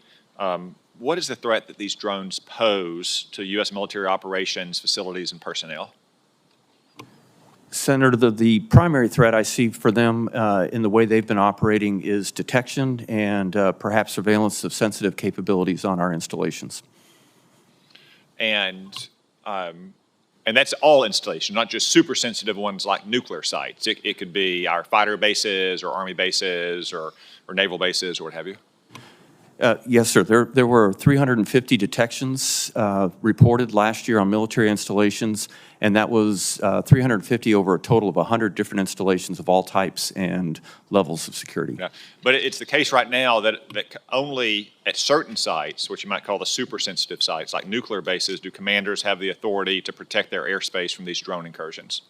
what is the threat that these drones pose to U.S. military operations, facilities, and personnel? Senator, the primary threat I see for them in the way they've been operating is detection and perhaps surveillance of sensitive capabilities on our installations. And that's all installations, not just super sensitive ones like nuclear sites. It could be our fighter bases or Army bases or naval bases or what have you. Yes, sir. There were 350 detections reported last year on military installations, and that was 350 over a total of 100 different installations of all types and levels of security. Yeah. But it's the case right now that only at certain sites, which you might call the super sensitive sites, like nuclear bases, do commanders have the authority to protect their airspace from these drone incursions.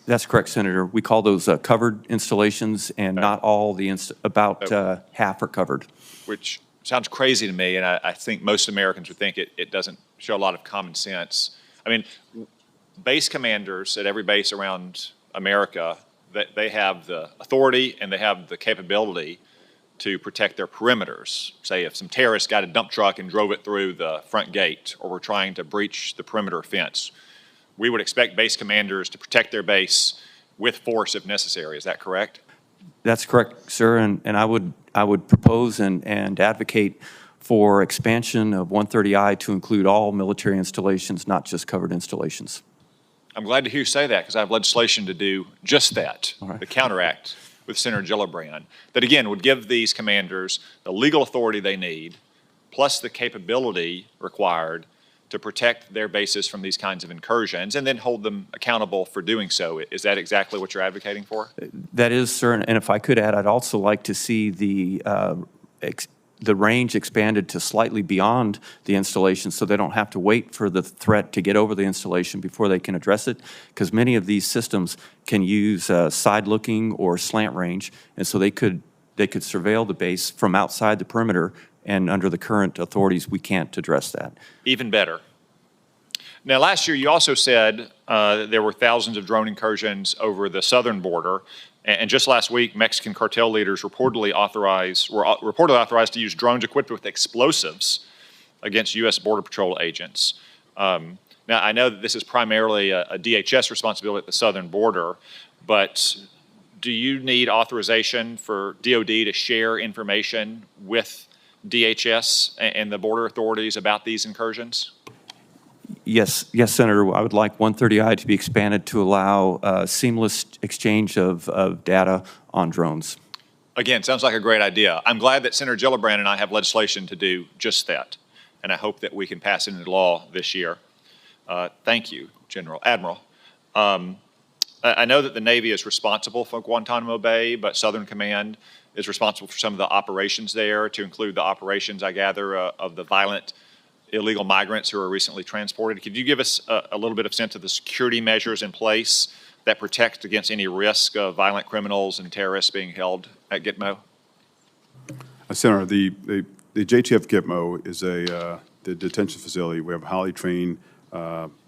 That's correct, Senator. We call those covered installations, and not all about half are covered. Which sounds crazy to me, and I think most Americans would think it doesn't show a lot of common sense. I mean, base commanders at every base around America, that they have the authority and they have the capability to protect their perimeters. Say if some terrorists got a dump truck and drove it through the front gate, or were trying to breach the perimeter fence, we would expect base commanders to protect their base with force if necessary. Is that correct? That's correct, sir, and I would propose and advocate for expansion of 130I to include all military installations, not just covered installations. I'm glad to hear you say that, because I have legislation to do just that, All right. the counteract with Senator Gillibrand, that again would give these commanders the legal authority they need, plus the capability required to protect their bases from these kinds of incursions, and then hold them accountable for doing so. Is that exactly what you're advocating for? That is, sir, and if I could add, I'd also like to see the range expanded to slightly beyond the installation, so they don't have to wait for the threat to get over the installation before they can address it, because many of these systems can use side-looking or slant range, and so they could surveil the base from outside the perimeter, and under the current authorities, we can't address that. Even better. Now, last year, you also said there were thousands of drone incursions over the southern border. And just last week, Mexican cartel leaders were reportedly authorized to use drones equipped with explosives against U.S. Border Patrol agents. Now, I know that this is primarily a DHS responsibility at the southern border, but do you need authorization for DOD to share information with DHS and the border authorities about these incursions? Yes, Senator. I would like 130I to be expanded to allow seamless exchange of data on drones. Again, sounds like a great idea. I'm glad that Senator Gillibrand and I have legislation to do just that, and I hope that we can pass it into law this year. Thank you, Admiral. I know that the Navy is responsible for Guantanamo Bay, but Southern Command is responsible for some of the operations there, to include the operations, I gather, of the violent illegal migrants who were recently transported. Could you give us a little bit of sense of the security measures in place that protect against any risk of violent criminals and terrorists being held at Gitmo? Senator, the JTF Gitmo is the detention facility. We have highly trained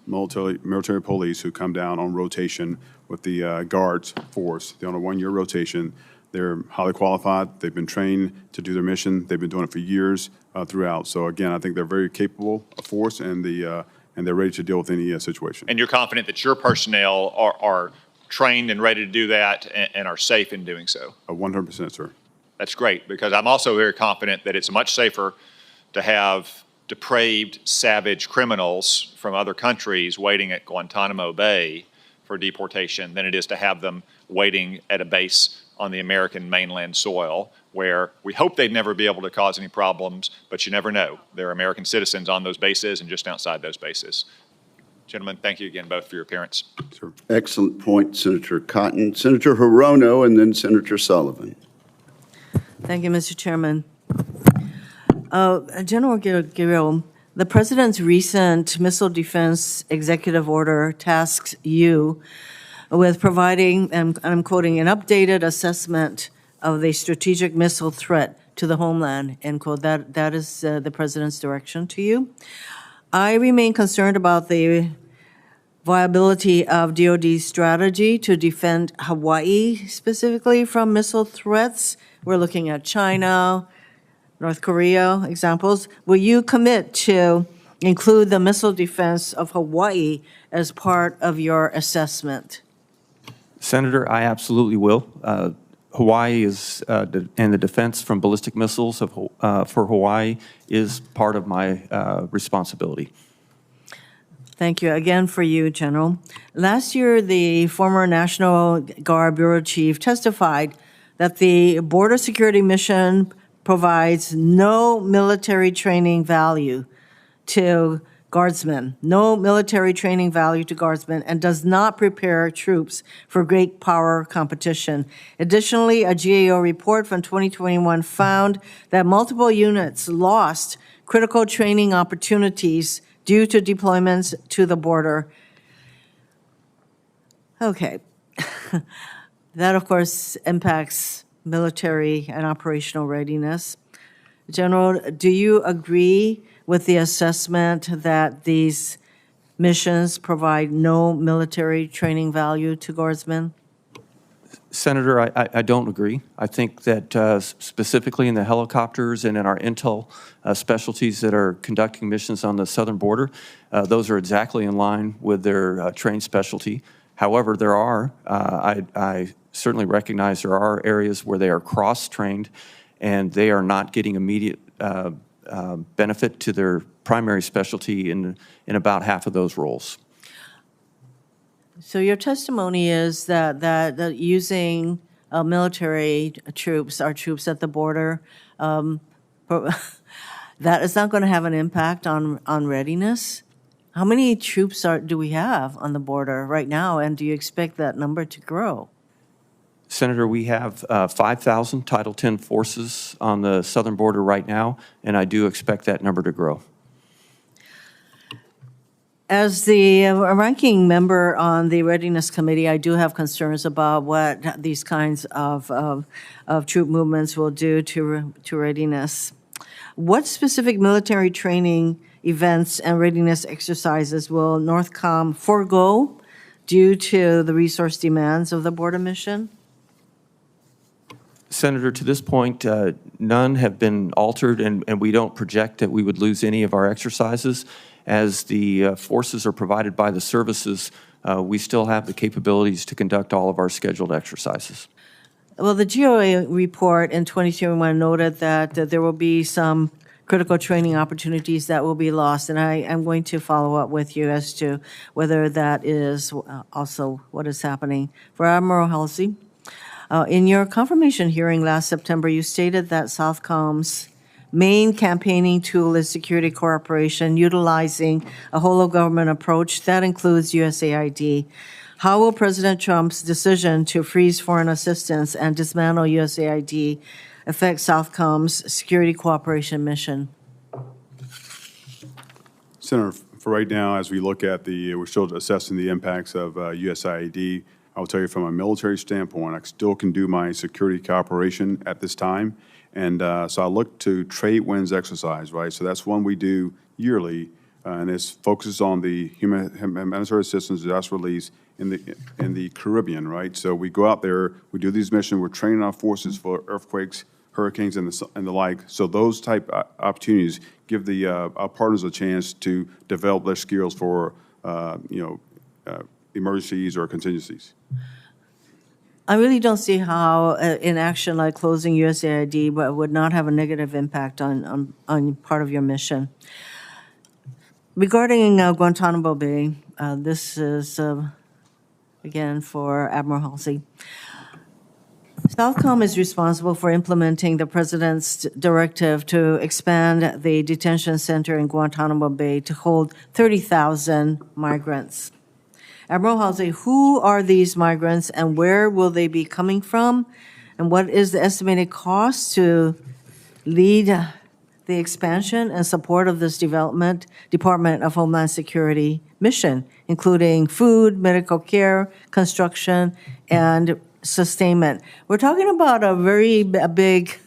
military police who come down on rotation with the guards force. They're on a one-year rotation. They're highly qualified. They've been trained to do their mission. They've been doing it for years throughout. So again, I think they're very capable of force, and they're ready to deal with any situation. And you're confident that your personnel are trained and ready to do that and are safe in doing so? 100%, sir. That's great, because I'm also very confident that it's much safer to have depraved, savage criminals from other countries waiting at Guantanamo Bay for deportation than it is to have them waiting at a base on the American mainland soil, where we hope they'd never be able to cause any problems, but you never know. There are American citizens on those bases and just outside those bases. Gentlemen, thank you again both for your appearance. Sure. Excellent point, Senator Cotton. Senator Hirono and then Senator Sullivan. Thank you, Mr. Chairman. General Guillot, the President's recent missile defense executive order tasks you with providing, and I'm quoting, an updated assessment of the strategic missile threat to the homeland, end quote. That is the President's direction to you. I remain concerned about the viability of DOD's strategy to defend Hawaii specifically from missile threats. We're looking at China, North Korea examples. Will you commit to include the missile defense of Hawaii as part of your assessment? Senator, I absolutely will. Hawaii is, and the defense from ballistic missiles for Hawaii is part of my responsibility. Thank you again for you, General. Last year, the former National Guard Bureau Chief testified that the border security mission provides no military training value to guardsmen, and does not prepare troops for great power competition. Additionally, a GAO report from 2021 found that multiple units lost critical training opportunities due to deployments to the border. Okay. That, of course, impacts military and operational readiness. General, do you agree with the assessment that these missions provide no military training value to Guardsmen? Senator, I don't agree. I think that specifically in the helicopters and in our intel specialties that are conducting missions on the southern border, those are exactly in line with their trained specialty. However, there are, I certainly recognize there are areas where they are cross-trained and they are not getting immediate benefit to their primary specialty in about half of those roles. So your testimony is that using military troops, our troops at the border, that is not going to have an impact on readiness? How many troops do we have on the border right now, and do you expect that number to grow? Senator, we have 5,000 Title X forces on the southern border right now, and I do expect that number to grow. As the ranking member on the Readiness Committee, I do have concerns about what these kinds of troop movements will do to readiness. What specific military training events and readiness exercises will NORTHCOM forego due to the resource demands of the border mission? Senator, to this point, none have been altered, and we don't project that we would lose any of our exercises. As the forces are provided by the services, we still have the capabilities to conduct all of our scheduled exercises. Well, the GOA report in 2021 noted that there will be some critical training opportunities that will be lost, and I am going to follow up with you as to whether that is also what is happening. For Admiral Holsey, in your confirmation hearing last September, you stated that Southcom's main campaigning tool is security cooperation, utilizing a whole-of-government approach that includes USAID. How will President Trump's decision to freeze foreign assistance and dismantle USAID affect Southcom's security cooperation mission? Senator, for right now, as we look at we're still assessing the impacts of USAID. I will tell you from a military standpoint, I still can do my security cooperation at this time. And so I look to trade winds exercise, right? So that's one we do yearly, and it focuses on the humanitarian assistance disaster relief in the Caribbean, right? So we go out there, we do these missions, we're training our forces for earthquakes, hurricanes, and the like. So those type opportunities give our partners a chance to develop their skills for emergencies or contingencies. I really don't see how an action like closing USAID would not have a negative impact on part of your mission. Regarding Guantanamo Bay, this is, again, for Admiral Holsey. Southcom is responsible for implementing the President's directive to expand the detention center in Guantanamo Bay to hold 30,000 migrants. Admiral Holsey, who are these migrants and where will they be coming from? And what is the estimated cost to lead the expansion and support of this Department of Homeland Security mission, including food, medical care, construction, and sustainment? We're talking about a very big,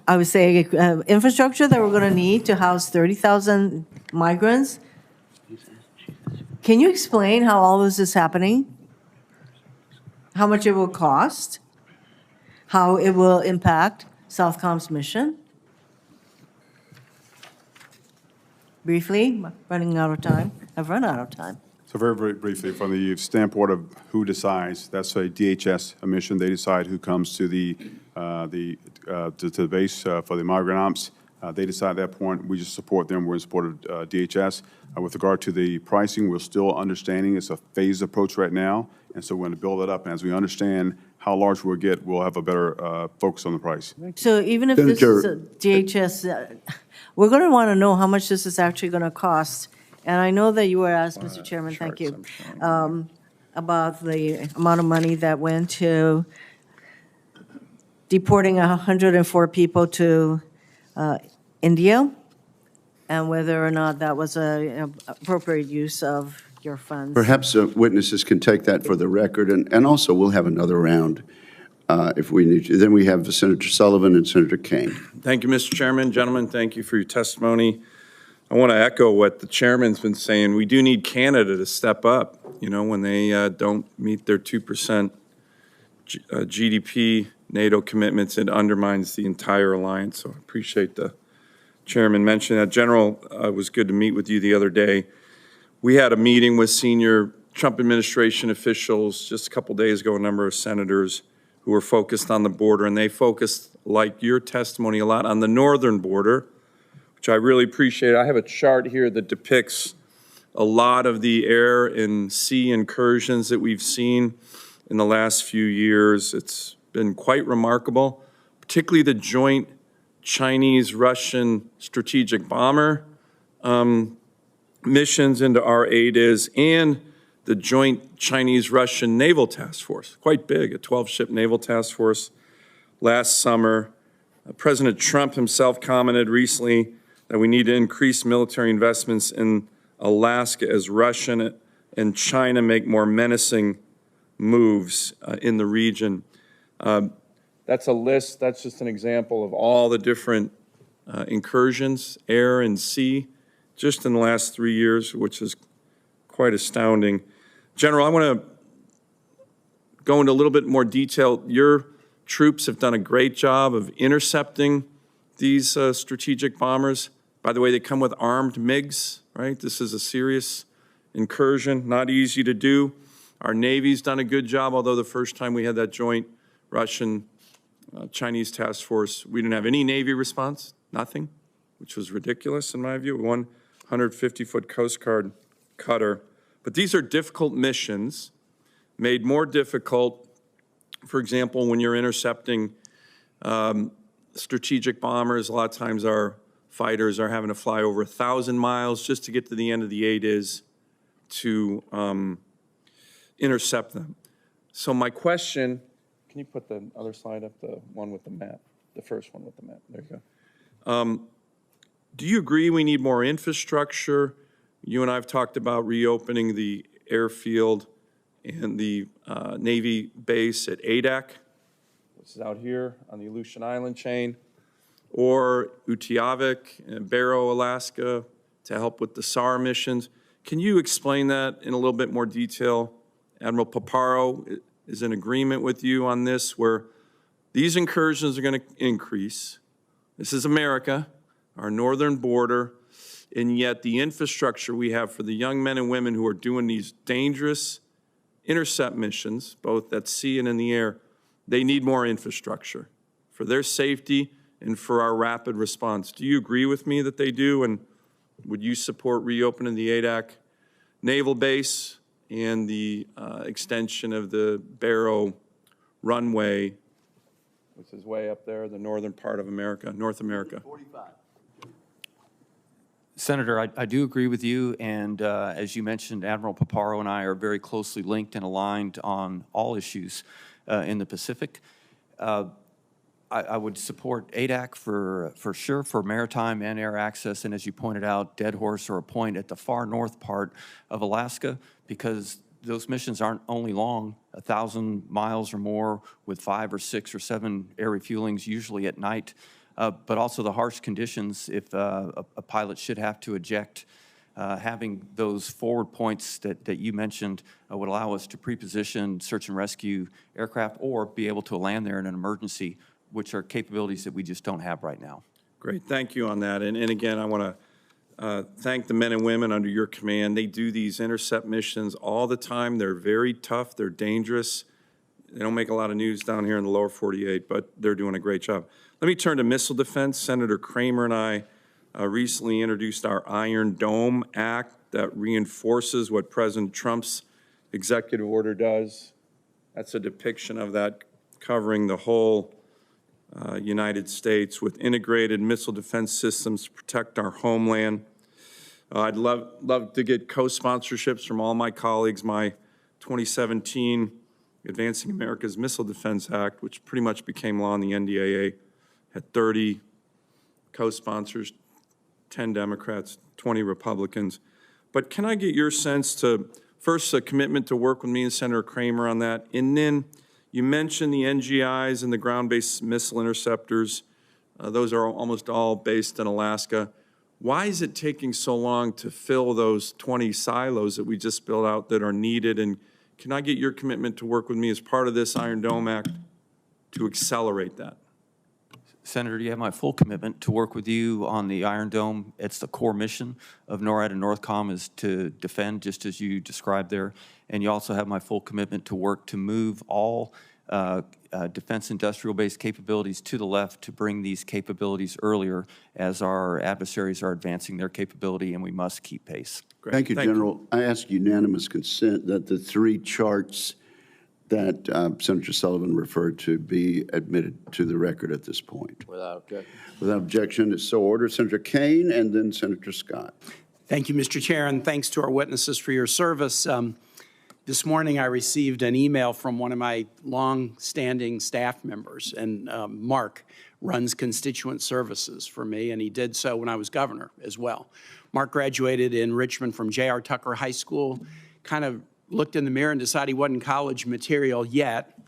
I would say, infrastructure that we're going to need to house 30,000 migrants. Can you explain how all this is happening? How much it will cost? How it will impact Southcom's mission? Briefly, running out of time. I've run out of time. So very, very briefly, from the standpoint of who decides, that's a DHS mission. They decide who comes to the base for the migrant ops. They decide at that point. We just support them. We're in support of DHS. With regard to the pricing, we're still understanding it's a phased approach right now, and so we're going to build it up. And as we understand how large we'll get, we'll have a better focus on the price. So even if this is a DHS, we're going to want to know how much this is actually going to cost. And I know that you were asked, Mr. Chairman, thank you, about the amount of money that went to deporting 104 people to India, and whether or not that was an appropriate use of your funds. Perhaps witnesses can take that for the record, and also we'll have another round if we need to. Then we have Senator Sullivan and Senator Kane. Thank you, Mr. Chairman. Gentlemen, thank you for your testimony. I want to echo what the chairman's been saying. We do need Canada to step up, you know, when they don't meet their 2% GDP NATO commitments. It undermines the entire alliance. So I appreciate the chairman mentioning that. General, it was good to meet with you the other day. We had a meeting with senior Trump administration officials just a couple days ago, a number of senators who were focused on the border, and they focused, like your testimony, a lot on the northern border, which I really appreciate. I have a chart here that depicts a lot of the air and sea incursions that we've seen in the last few years. It's been quite remarkable, particularly the joint Chinese-Russian strategic bomber missions into our ADIZ and the joint Chinese-Russian naval task force, quite big, a 12-ship naval task force last summer. President Trump himself commented recently that we need to increase military investments in Alaska as Russia and China make more menacing moves in the region. That's a list, that's just an example of all the different incursions, air and sea, just in the last 3 years, which is quite astounding. General, I want to go into a little bit more detail. Your troops have done a great job of intercepting these strategic bombers. By the way, they come with armed MiGs, right? This is a serious incursion, not easy to do. Our Navy's done a good job, although the first time we had that joint Russian-Chinese task force, we didn't have any Navy response, nothing, which was ridiculous in my view, 150-foot Coast Guard cutter. But these are difficult missions, made more difficult, for example, when you're intercepting strategic bombers. A lot of times our fighters are having to fly over 1,000 miles just to get to the end of the ADIZ to intercept them. So my question, can you put the other slide up, the one with the map, the first one with the map? There you go. Do you agree we need more infrastructure? You and I have talked about reopening the airfield and the Navy base at Adak, which is out here on the Aleutian Island chain, or Utqiagvik and Barrow, Alaska, to help with the SAR missions. Can you explain that in a little bit more detail? Admiral Paparo is in agreement with you on this, where these incursions are going to increase. This is America, our northern border, and yet the infrastructure we have for the young men and women who are doing these dangerous intercept missions, both at sea and in the air, they need more infrastructure for their safety and for our rapid response. Do you agree with me that they do? And would you support reopening the Adak Naval Base and the extension of the Barrow runway, which is way up there, the northern part of America, North America? 45. Senator, I do agree with you, and as you mentioned, Admiral Paparo and I are very closely linked and aligned on all issues in the Pacific. I would support ADAC for sure, for maritime and air access, and as you pointed out, Dead Horse or a point at the far north part of Alaska, because those missions aren't only long, 1,000 miles or more with 5 or 6 or 7 air refuelings, usually at night, but also the harsh conditions if a pilot should have to eject. Having those forward points that you mentioned would allow us to pre-position search and rescue aircraft or be able to land there in an emergency, which are capabilities that we just don't have right now. Great, thank you on that. And again, I want to thank the men and women under your command. They do these intercept missions all the time. They're very tough, they're dangerous. They don't make a lot of news down here in the lower 48, but they're doing a great job. Let me turn to missile defense. Senator Kramer and I recently introduced our Iron Dome Act that reinforces what President Trump's executive order does. That's a depiction of that covering the whole United States with integrated missile defense systems to protect our homeland. I'd love to get co-sponsorships from all my colleagues. My 2017 Advancing America's Missile Defense Act, which pretty much became law in the NDAA, had 30 co-sponsors, 10 Democrats, 20 Republicans. But can I get your sense to, first, a commitment to work with me and Senator Kramer on that, and then you mentioned the NGIs and the ground-based missile interceptors. Those are almost all based in Alaska. Why is it taking so long to fill those 20 silos that we just built out that are needed? And can I get your commitment to work with me as part of this Iron Dome Act to accelerate that? Senator, you have my full commitment to work with you on the Iron Dome. It's the core mission of NORAD and NORTHCOM is to defend, just as you described there. And you also have my full commitment to work to move all defense industrial-based capabilities to the left to bring these capabilities earlier as our adversaries are advancing their capability, and we must keep pace. Great. Thank you, General. I ask unanimous consent that the three charts that Senator Sullivan referred to be admitted to the record at this point. Without objection. Without objection, it's so ordered. Senator Kane and then Senator Scott. Thank you, Mr. Chair, and thanks to our witnesses for your service. This morning, I received an email from one of my long-standing staff members, and Mark runs constituent services for me, and he did so when I was governor as well. Mark graduated in Richmond from J.R. Tucker High School, kind of looked in the mirror and decided he wasn't college material yet,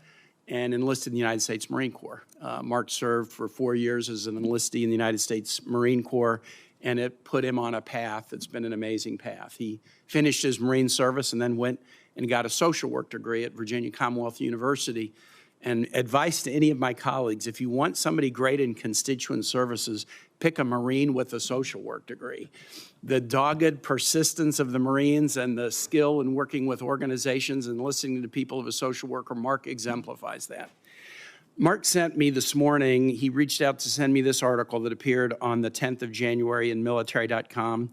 and enlisted in the United States Marine Corps. Mark served for 4 years as an enlistee in the United States Marine Corps, and it put him on a path that's been an amazing path. He finished his Marine service and then went and got a social work degree at Virginia Commonwealth University. And advice to any of my colleagues, if you want somebody great in constituent services, pick a Marine with a social work degree. The dogged persistence of the Marines and the skill in working with organizations and listening to people of a social worker, Mark exemplifies that. Mark sent me this morning, he reached out to send me this article that appeared on the 10th of January in military.com.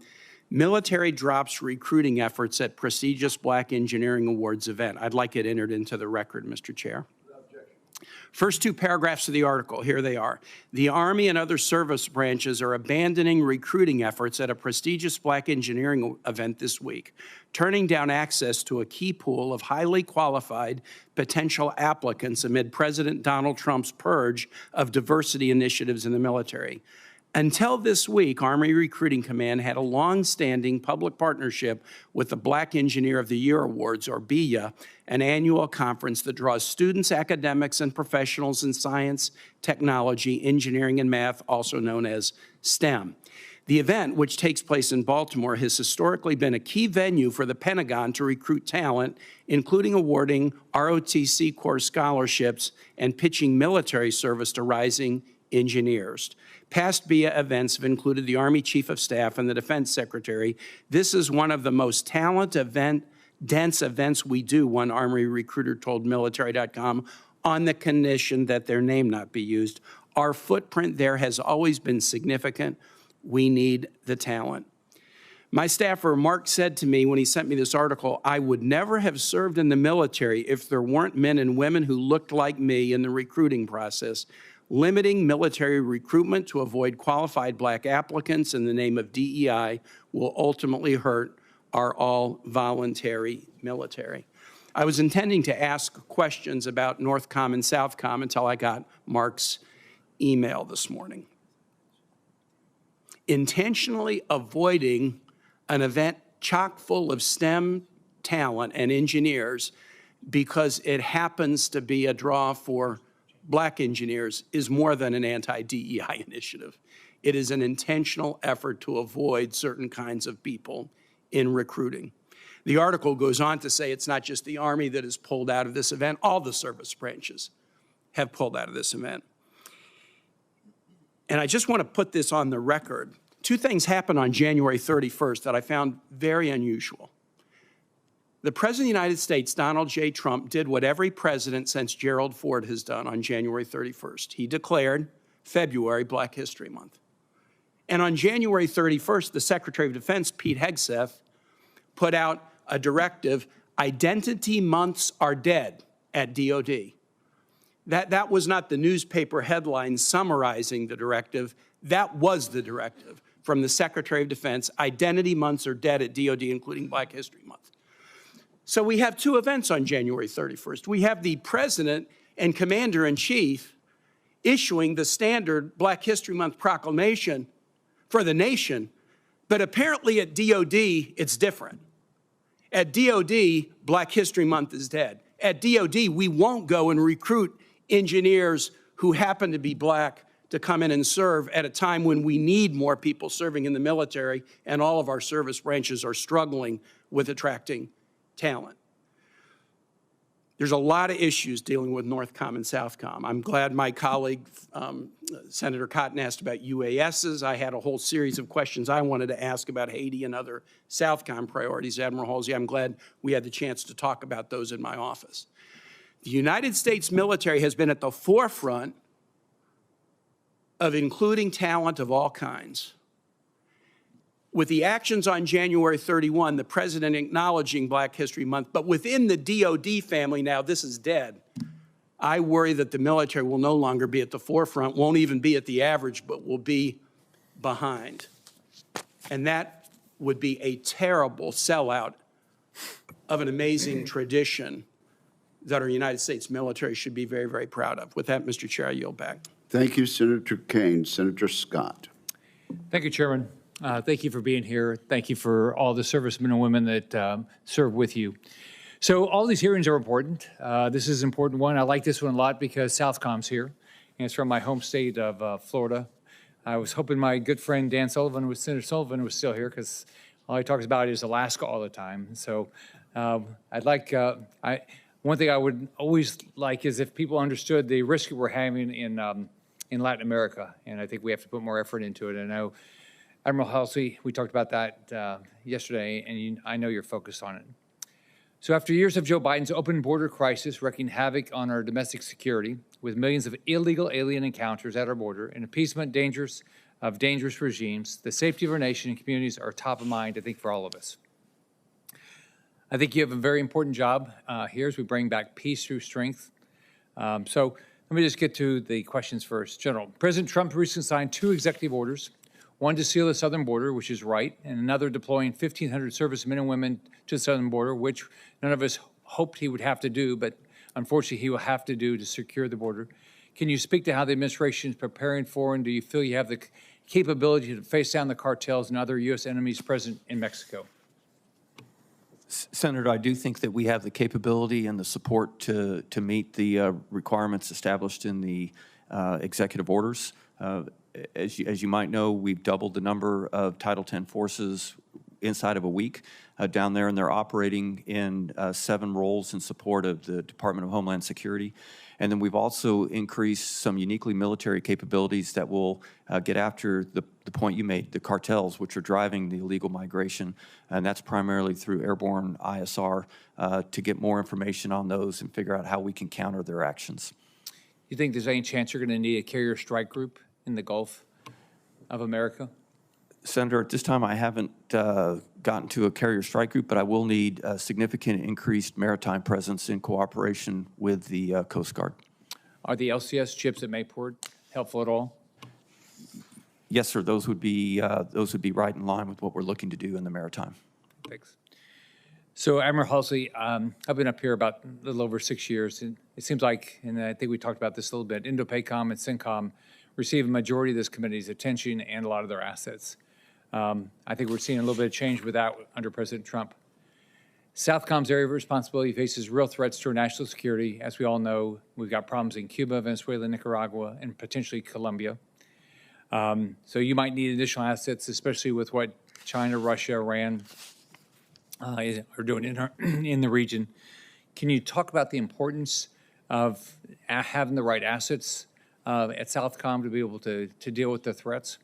Military drops recruiting efforts at prestigious Black Engineering Awards event. I'd like it entered into the record, Mr. Chair. First two paragraphs of the article, here they are. The Army and other service branches are abandoning recruiting efforts at a prestigious Black engineering event this week, turning down access to a key pool of highly qualified potential applicants amid President Donald Trump's purge of diversity initiatives in the military. Until this week, Army Recruiting Command had a long-standing public partnership with the Black Engineer of the Year Awards, or BEYA, an annual conference that draws students, academics, and professionals in science, technology, engineering, and math, also known as STEM. The event, which takes place in Baltimore, has historically been a key venue for the Pentagon to recruit talent, including awarding ROTC Corps scholarships and pitching military service to rising engineers. Past BEYA events have included the Army Chief of Staff and the Defense Secretary. This is one of the most dense events we do, one Army recruiter told military.com, on the condition that their name not be used. Our footprint there has always been significant. We need the talent. My staffer, Mark, said to me when he sent me this article, I would never have served in the military if there weren't men and women who looked like me in the recruiting process. Limiting military recruitment to avoid qualified Black applicants in the name of DEI will ultimately hurt our all-voluntary military. I was intending to ask questions about NORTHCOM and SOUTHCOM until I got Mark's email this morning. Intentionally avoiding an event chock full of STEM talent and engineers because it happens to be a draw for Black engineers is more than an anti-DEI initiative. It is an intentional effort to avoid certain kinds of people in recruiting. The article goes on to say it's not just the Army that has pulled out of this event, all the service branches have pulled out of this event. And I just want to put this on the record. Two things happened on January 31st that I found very unusual. The President of the United States, Donald J. Trump, did what every president since Gerald Ford has done on January 31st. He declared February Black History Month. And on January 31st, the Secretary of Defense, Pete Hegseth, put out a directive, identity months are dead at DOD. That was not the newspaper headline summarizing the directive. That was the directive from the Secretary of Defense. Identity months are dead at DOD, including Black History Month. So we have two events on January 31st. We have the President and Commander-in-Chief issuing the standard Black History Month proclamation for the nation, but apparently at DOD, it's different. At DOD, Black History Month is dead. At DOD, we won't go and recruit engineers who happen to be Black to come in and serve at a time when we need more people serving in the military, and all of our service branches are struggling with attracting talent. There's a lot of issues dealing with Northcom and Southcom. I'm glad my colleague, Senator Cotton, asked about UASs. I had a whole series of questions I wanted to ask about Haiti and other Southcom priorities. Admiral Holsey, I'm glad we had the chance to talk about those in my office. The United States military has been at the forefront of including talent of all kinds. With the actions on January 31, the president acknowledging Black History Month, but within the DOD family now, this is dead. I worry that the military will no longer be at the forefront, won't even be at the average, but will be behind. And that would be a terrible sellout of an amazing tradition that our United States military should be very, very proud of. With that, Mr. Chair, I yield back. Thank you, Senator Kane. Senator Scott. Thank you, Chairman. Thank you for being here. Thank you for all the servicemen and women that serve with you. So all these hearings are important. This is an important one. I like this one a lot because Southcom's here, and it's from my home state of Florida. I was hoping my good friend Dan Sullivan, Senator Sullivan, was still here because all he talks about is Alaska all the time. So I'd like, one thing I would always like is if people understood the risk we're having in Latin America, and I think we have to put more effort into it. I know Admiral Holsey, we talked about that yesterday, and I know you're focused on it. So after years of Joe Biden's open border crisis wreaking havoc on our domestic security, with millions of illegal alien encounters at our border and appeasement of dangerous regimes, the safety of our nation and communities are top of mind, I think, for all of us. I think you have a very important job here as we bring back peace through strength. So let me just get to the questions first. General, President Trump recently signed 2 executive orders, one to seal the southern border, which is right, and another deploying 1,500 servicemen and women to the southern border, which none of us hoped he would have to do, but unfortunately he will have to do to secure the border. Can you speak to how the administration is preparing for, and do you feel you have the capability to face down the cartels and other U.S. enemies present in Mexico? Senator, I do think that we have the capability and the support to meet the requirements established in the executive orders. As you might know, we've doubled the number of Title X forces inside of a week down there, and they're operating in 7 roles in support of the Department of Homeland Security. And then we've also increased some uniquely military capabilities that will get after the point you made, the cartels, which are driving the illegal migration, and that's primarily through airborne ISR to get more information on those and figure out how we can counter their actions. You think there's any chance you're going to need a carrier strike group in the Gulf of America? Senator, at this time I haven't gotten to a carrier strike group, but I will need a significant increased maritime presence in cooperation with the Coast Guard. Are the LCS ships at Mayport helpful at all? Yes, sir. Those would be right in line with what we're looking to do in the maritime. Thanks. So, Admiral Holsey, I've been up here about a little over 6 years, and it seems like, and I think we talked about this a little bit, Indo-PACOM and CENTCOM receive a majority of this committee's attention and a lot of their assets. I think we're seeing a little bit of change with that under President Trump. Southcom's area of responsibility faces real threats to our national security. As we all know, we've got problems in Cuba, Venezuela, Nicaragua, and potentially Colombia. So you might need additional assets, especially with what China, Russia, Iran are doing in the region. Can you talk about the importance of having the right assets at Southcom to be able to deal with the threats?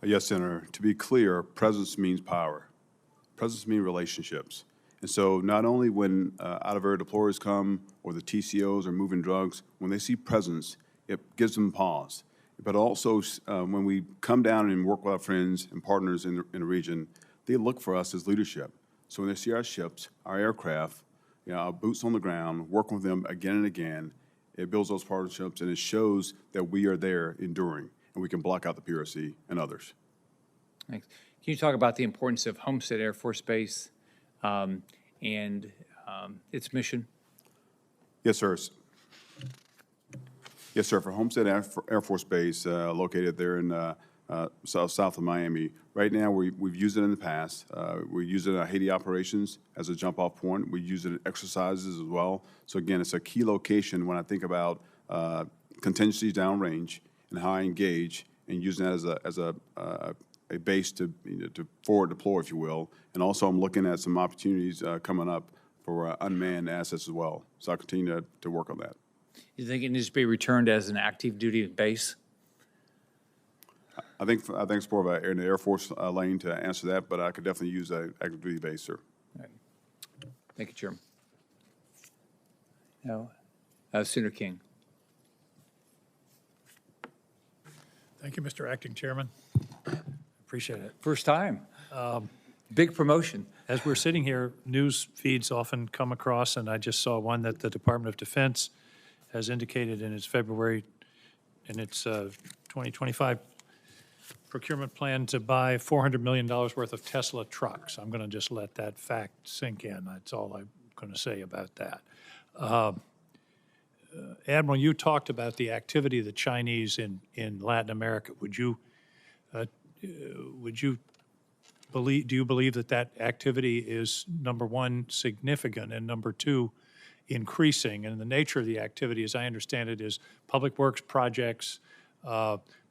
Yes, Senator. To be clear, presence means power. Presence means relationships. And so not only when out-of-area deployers come or the TCOs are moving drugs, when they see presence, it gives them pause. But also when we come down and work with our friends and partners in the region, they look for us as leadership. So when they see our ships, our aircraft, our boots on the ground, working with them again and again, it builds those partnerships and it shows that we are there enduring and we can block out the PRC and others. Thanks. Can you talk about the importance of Homestead Air Force Base and its mission? Yes, sir. Yes, sir. For Homestead Air Force Base, located there in south of Miami, right now we've used it in the past. We use it in our Haiti operations as a jump-off point. We use it in exercises as well. So again, it's a key location when I think about contingencies downrange and how I engage, and using that as a base to, to forward deploy, if you will. And also, I'm looking at some opportunities coming up for unmanned assets as well. So I'll continue to work on that. You think it needs to be returned as an active duty base? I think it's more of in the Air Force lane to answer that, but I could definitely use an active duty base, sir. Right. Thank you, Chairman. Now, Senator King. Thank you, Mr. Acting Chairman. Appreciate it. First time. Big promotion. As we're sitting here, news feeds often come across, and I just saw one that the Department of Defense has indicated in its 2025 procurement plan to buy $400 million worth of Tesla trucks. I'm going to just let that fact sink in. That's all I'm going to say about that. Admiral, you talked about the activity of the Chinese in Latin America. Do you believe that activity is, number one, significant, and number two, increasing? And the nature of the activity, as I understand it, is public works projects,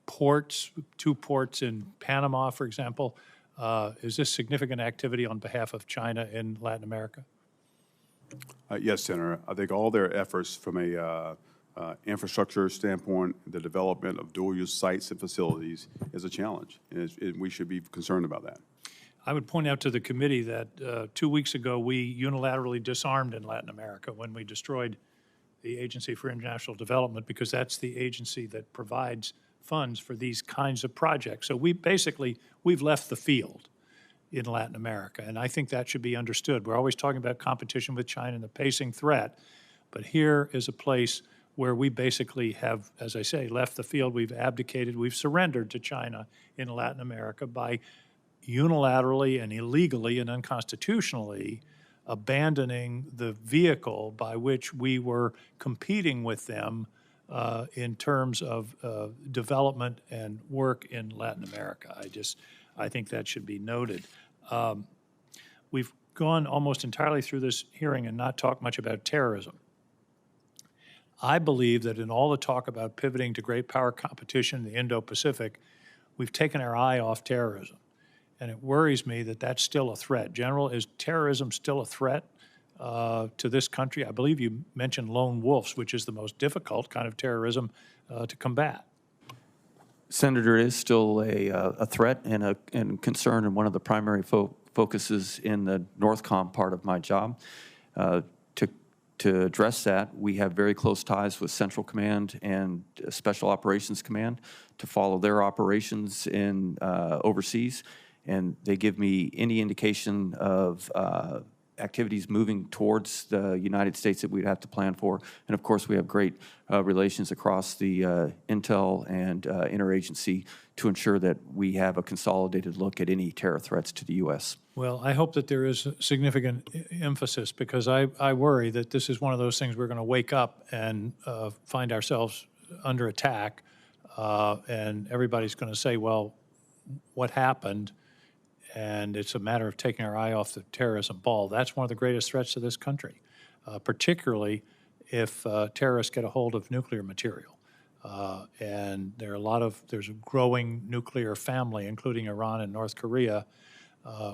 ports, 2 ports in Panama, for example. Is this significant activity on behalf of China in Latin America? Yes, Senator. I think all their efforts from a infrastructure standpoint, the development of dual-use sites and facilities is a challenge, and we should be concerned about that. I would point out to the committee that 2 weeks ago, we unilaterally disarmed in Latin America when we destroyed the Agency for International Development, because that's the agency that provides funds for these kinds of projects. So we've left the field in Latin America, and I think that should be understood. We're always talking about competition with China and the pacing threat, but here is a place where we basically have, as I say, left the field. We've abdicated, we've surrendered to China in Latin America by unilaterally and illegally and unconstitutionally abandoning the vehicle by which we were competing with them in terms of development and work in Latin America. I think that should be noted. We've gone almost entirely through this hearing and not talked much about terrorism. I believe that in all the talk about pivoting to great power competition in the Indo-Pacific, we've taken our eye off terrorism. And it worries me that that's still a threat. General, is terrorism still a threat to this country? I believe you mentioned lone wolves, which is the most difficult kind of terrorism to combat. Senator, it is still a threat and a concern, and one of the primary focuses in the NORTHCOM part of my job. To address that, we have very close ties with Central Command and Special Operations Command to follow their operations in overseas, and they give me any indication of activities moving towards the United States that we'd have to plan for. And of course, we have great relations across the intel and interagency to ensure that we have a consolidated look at any terror threats to the U.S. Well, I hope that there is significant emphasis, because I worry that this is one of those things we're going to wake up and find ourselves under attack, and everybody's going to say, well, what happened? And it's a matter of taking our eye off the terrorism ball. That's one of the greatest threats to this country, particularly if terrorists get a hold of nuclear material. And there's a growing nuclear family, including Iran and North Korea,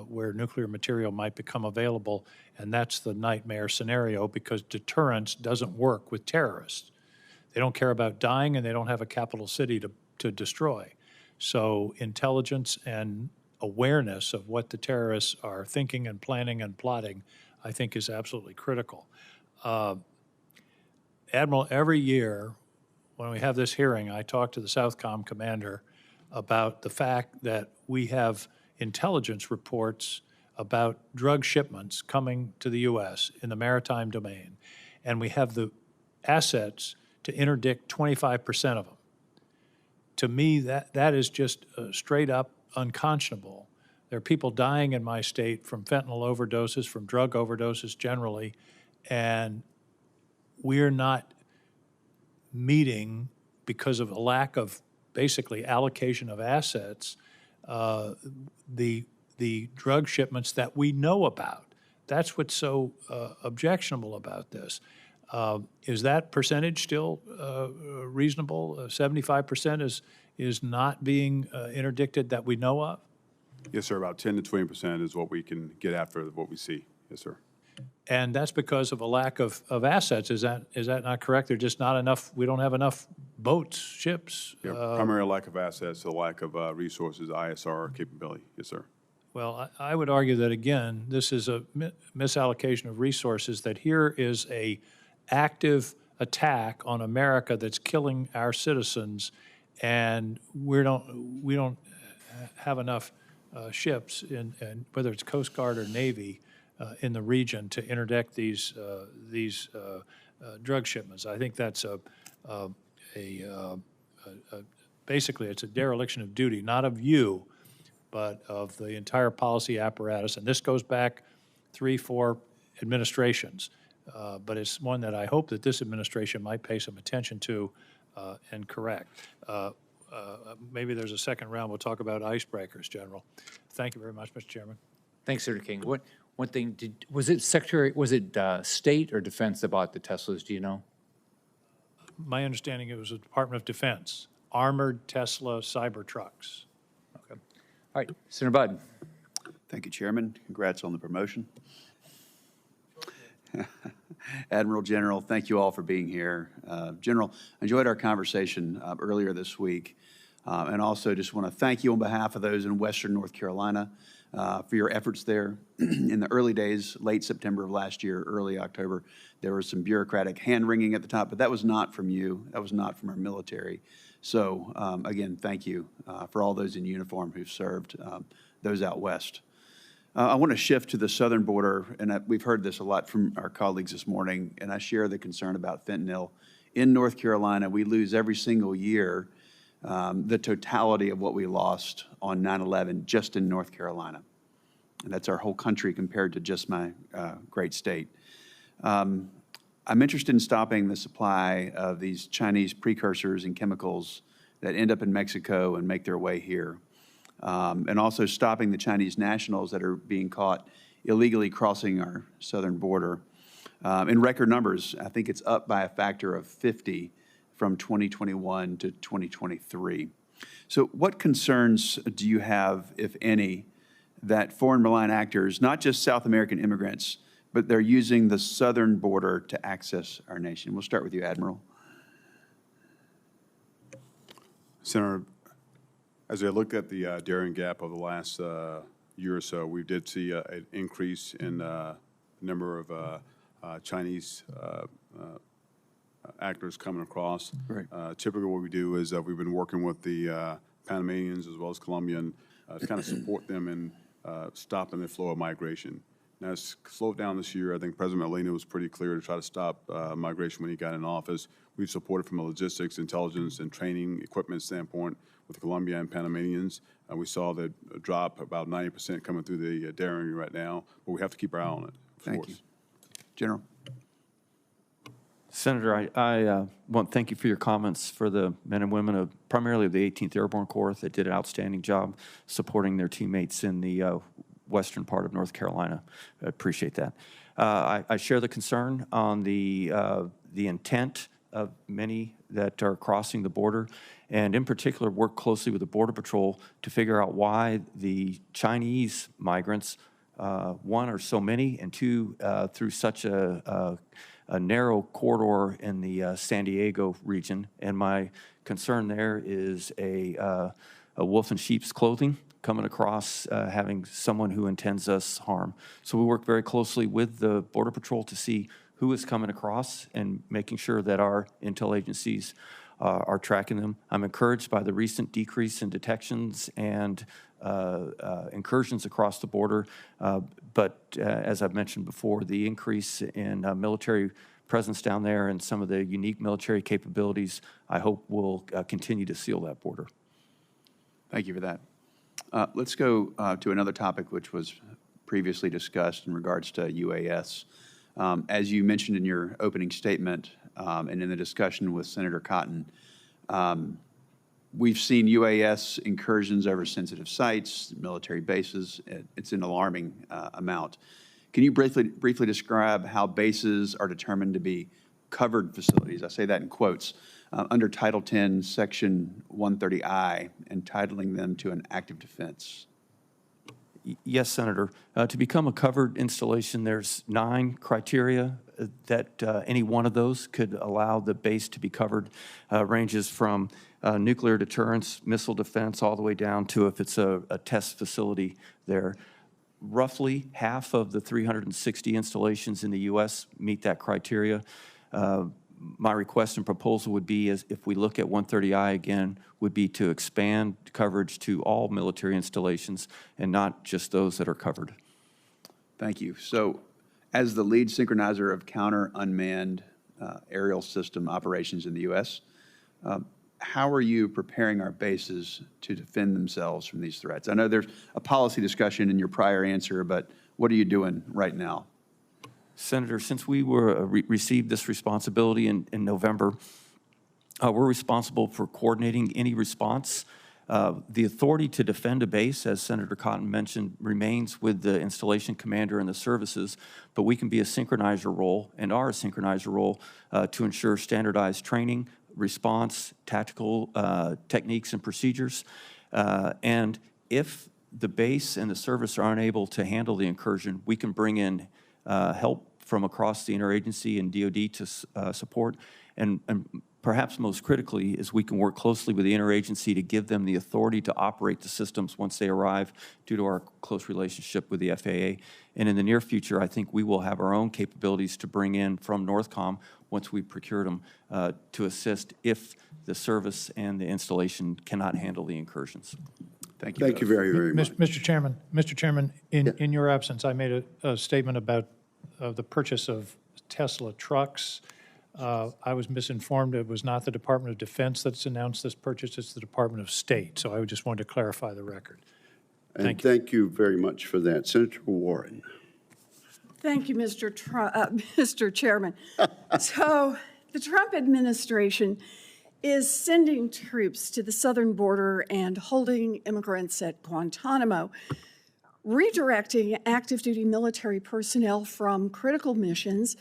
where nuclear material might become available. And that's the nightmare scenario, because deterrence doesn't work with terrorists. They don't care about dying, and they don't have a capital city to destroy. So intelligence and awareness of what the terrorists are thinking and planning and plotting, I think, is absolutely critical. Admiral, every year when we have this hearing, I talk to the Southcom commander about the fact that we have intelligence reports about drug shipments coming to the U.S. in the maritime domain, and we have the assets to interdict 25% of them. To me, that is just straight up unconscionable. There are people dying in my state from fentanyl overdoses, from drug overdoses generally, and we're not meeting, because of a lack of basically allocation of assets, the drug shipments that we know about. That's what's so objectionable about this. Is that percentage still reasonable? 75% is not being interdicted that we know of? Yes, sir, about 10 to 20% is what we can get after what we see. Yes, sir. And that's because of a lack of assets. Is that not correct? There's just not enough, we don't have enough boats, ships? Yeah, primary lack of assets, the lack of resources, ISR capability. Yes, sir. Well, I would argue that, again, this is a misallocation of resources, that here is a active attack on America that's killing our citizens, and we don't have enough ships, and whether it's Coast Guard or Navy, in the region to interdict these drug shipments. I think that's basically it's a dereliction of duty, not of you, but of the entire policy apparatus. And this goes back 3-4 administrations. But it's one that I hope that this administration might pay some attention to and correct. Maybe there's a second round. We'll talk about icebreakers, General. Thank you very much, Mr. Chairman. Thanks, Senator King. One thing, was it State or Defense that bought the Teslas? Do you know? My understanding, it was the Department of Defense, armored Tesla Cybertrucks. Okay. All right, Senator Biden. Thank you, Chairman. Congrats on the promotion. Admiral, General, thank you all for being here. General, enjoyed our conversation earlier this week, and also just want to thank you on behalf of those in Western North Carolina for your efforts there. In the early days, late September of last year, early October, there was some bureaucratic hand-wringing at the top, but that was not from you. That was not from our military. So, again, thank you for all those in uniform who've served those out west. I want to shift to the southern border, and we've heard this a lot from our colleagues this morning, and I share the concern about fentanyl. In North Carolina, we lose every single year the totality of what we lost on 9/11 just in North Carolina. And that's our whole country compared to just my great state. I'm interested in stopping the supply of these Chinese precursors and chemicals that end up in Mexico and make their way here. And also stopping the Chinese nationals that are being caught illegally crossing our southern border. In record numbers, I think it's up by a factor of 50 from 2021 to 2023. So what concerns do you have, if any, that foreign malign actors, not just South American immigrants, but they're using the southern border to access our nation? We'll start with you, Admiral. Senator, as I looked at the daring gap of the last year or so, we did see an increase in the number of Chinese actors coming across. Right. Typically what we do is we've been working with the Panamanians as well as Colombian to kind of support them in stopping the flow of migration. Now, it's slowed down this year. I think President Molina was pretty clear to try to stop migration when he got in office. We've supported from a logistics, intelligence, and training equipment standpoint with the Colombia and Panamanians. We saw the drop about 90% coming through the daring right now, but we have to keep our eye on it. Thank you. General. Senator, I want to thank you for your comments for the men and women of primarily the 18th Airborne Corps that did an outstanding job supporting their teammates in the western part of North Carolina. I appreciate that. I share the concern on the intent of many that are crossing the border, and in particular work closely with the Border Patrol to figure out why the Chinese migrants, one, are so many, and two, through such a narrow corridor in the San Diego region. And my concern there is a wolf in sheep's clothing coming across, having someone who intends us harm. So we work very closely with the Border Patrol to see who is coming across and making sure that our intel agencies are tracking them. I'm encouraged by the recent decrease in detections and incursions across the border, but as I've mentioned before, the increase in military presence down there and some of the unique military capabilities, I hope will continue to seal that border. Thank you for that. Let's go to another topic which was previously discussed in regards to UAS. As you mentioned in your opening statement and in the discussion with Senator Cotton, we've seen UAS incursions over sensitive sites, military bases. It's an alarming amount. Can you briefly describe how bases are determined to be covered facilities, I say that in quotes, under Title 10, Section 130I, entitling them to an active defense? Yes, Senator. To become a covered installation, there's 9 criteria that any one of those could allow the base to be covered. Ranges from nuclear deterrence, missile defense, all the way down to if it's a test facility there. Roughly half of the 360 installations in the U.S. meet that criteria. My request and proposal would be, as if we look at 130I again, would be to expand coverage to all military installations and not just those that are covered. Thank you. So as the lead synchronizer of counter-unmanned aerial system operations in the U.S., how are you preparing our bases to defend themselves from these threats? I know there's a policy discussion in your prior answer, but what are you doing right now? Senator, since we were received this responsibility in November, we're responsible for coordinating any response. The authority to defend a base, as Senator Cotton mentioned, remains with the installation commander and the services, but we can be a synchronizer role and are a synchronizer role to ensure standardized training, response, tactical techniques and procedures. And if the base and the service are unable to handle the incursion, we can bring in help from across the interagency and DoD to support. And perhaps most critically is we can work closely with the interagency to give them the authority to operate the systems once they arrive due to our close relationship with the FAA. And in the near future, I think we will have our own capabilities to bring in from Northcom once we've procured them to assist if the service and the installation cannot handle the incursions. Thank you. Thank you very, very much. Mr. Chairman, in your absence, I made a statement about the purchase of Tesla trucks. I was misinformed. It was not the Department of Defense that's announced this purchase. It's the Department of State. So I just wanted to clarify the record. And thank you very much for that. Senator Warren. Thank you, Mr. Chairman. So the Trump administration is sending troops to the southern border and holding immigrants at Guantanamo, redirecting active duty military personnel from critical missions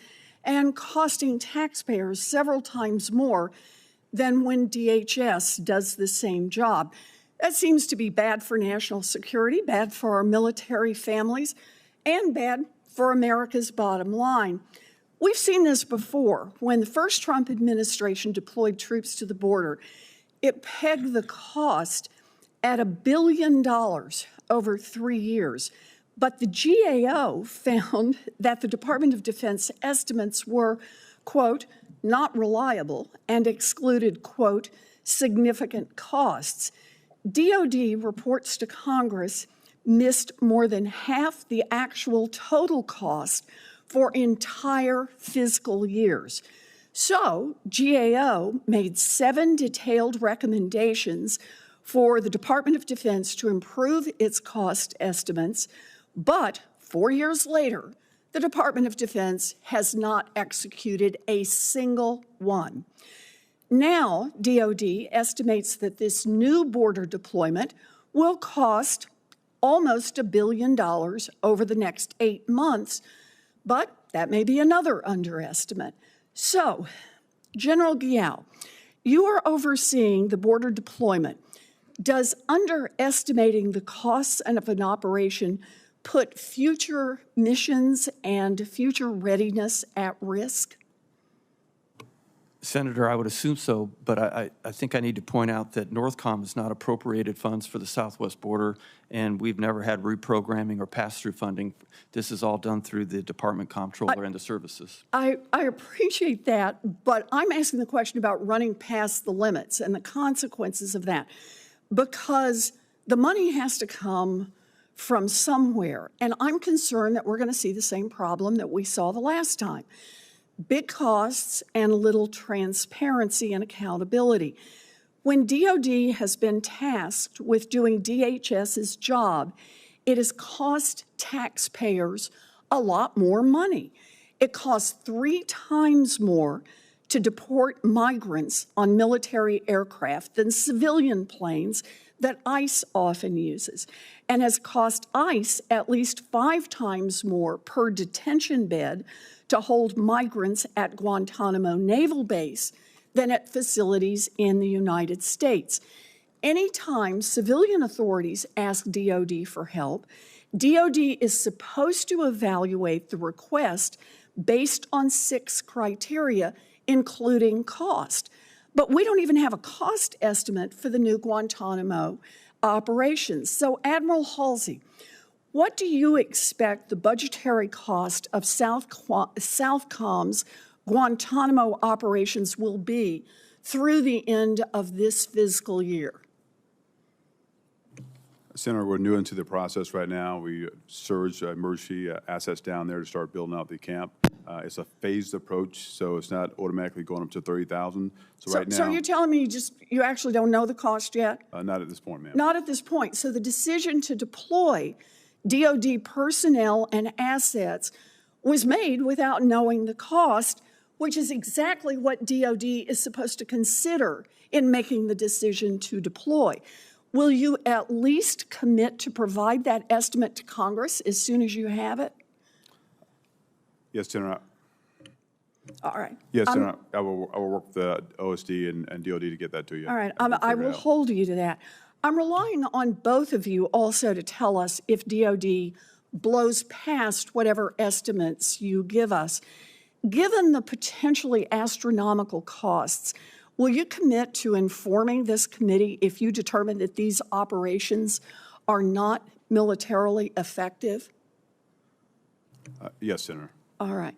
and costing taxpayers several times more than when DHS does the same job. That seems to be bad for national security, bad for our military families, and bad for America's bottom line. We've seen this before. When the first Trump administration deployed troops to the border, it pegged the cost at $1 billion over 3 years. But the GAO found that the Department of Defense estimates were, quote, not reliable and excluded, quote, significant costs. DOD reports to Congress missed more than half the actual total cost for entire fiscal years. So GAO made 7 detailed recommendations for the Department of Defense to improve its cost estimates, but 4 years later, the Department of Defense has not executed a single one. Now, DOD estimates that this new border deployment will cost almost $1 billion over the next 8 months, but that may be another underestimate. So, General Guillot, you are overseeing the border deployment. Does underestimating the costs of an operation put future missions and future readiness at risk? Senator, I would assume so, but I think I need to point out that Northcom has not appropriated funds for the southwest border, and we've never had reprogramming or pass-through funding. This is all done through the Department Comptroller and the services. I appreciate that, but I'm asking the question about running past the limits and the consequences of that, because the money has to come from somewhere, and I'm concerned that we're going to see the same problem that we saw the last time. Big costs and little transparency and accountability. When DOD has been tasked with doing DHS's job, it has cost taxpayers a lot more money. It costs 3 times more to deport migrants on military aircraft than civilian planes that ICE often uses and has cost ICE at least 5 times more per detention bed to hold migrants at Guantanamo Naval Base than at facilities in the United States. Anytime civilian authorities ask DOD for help, DOD is supposed to evaluate the request based on 6 criteria, including cost. But we don't even have a cost estimate for the new Guantanamo operations. So, Admiral Holsey, what do you expect the budgetary cost of Southcom's Guantanamo operations will be through the end of this fiscal year? Senator, we're new into the process right now. We surged emergency assets down there to start building out the camp. It's a phased approach, so it's not automatically going up to 30,000. So right now, so you're telling me you actually don't know the cost yet? not at this point, ma'am. Not at this point. So the decision to deploy DOD personnel and assets was made without knowing the cost, which is exactly what DOD is supposed to consider in making the decision to deploy. Will you at least commit to provide that estimate to Congress as soon as you have it? Yes, Senator. All right. Yes, Senator. I will work with the OSD and DOD to get that to you. All right. I will hold you to that. I'm relying on both of you also to tell us if DOD blows past whatever estimates you give us. Given the potentially astronomical costs, will you commit to informing this committee if you determine that these operations are not militarily effective? Yes, Senator. All right.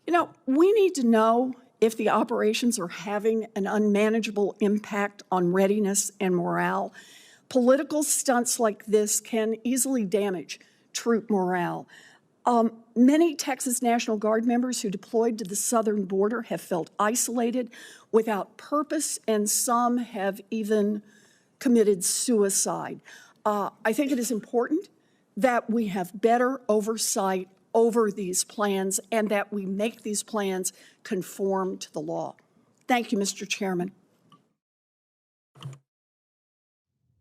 You know, we need to know if the operations are having an unmanageable impact on readiness and morale. Political stunts like this can easily damage troop morale. Many Texas National Guard members who deployed to the southern border have felt isolated, without purpose, and some have even committed suicide. I think it is important that we have better oversight over these plans and that we make these plans conform to the law. Thank you, Mr. Chairman.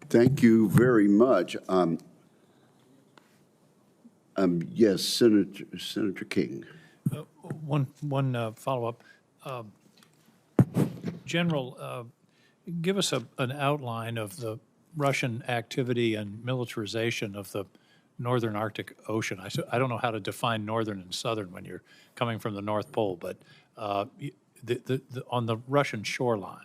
Thank you very much. Yes, Senator King. One follow-up. General, give us an outline of the Russian activity and militarization of the northern Arctic Ocean. I don't know how to define northern and southern when you're coming from the North Pole, but on the Russian shoreline.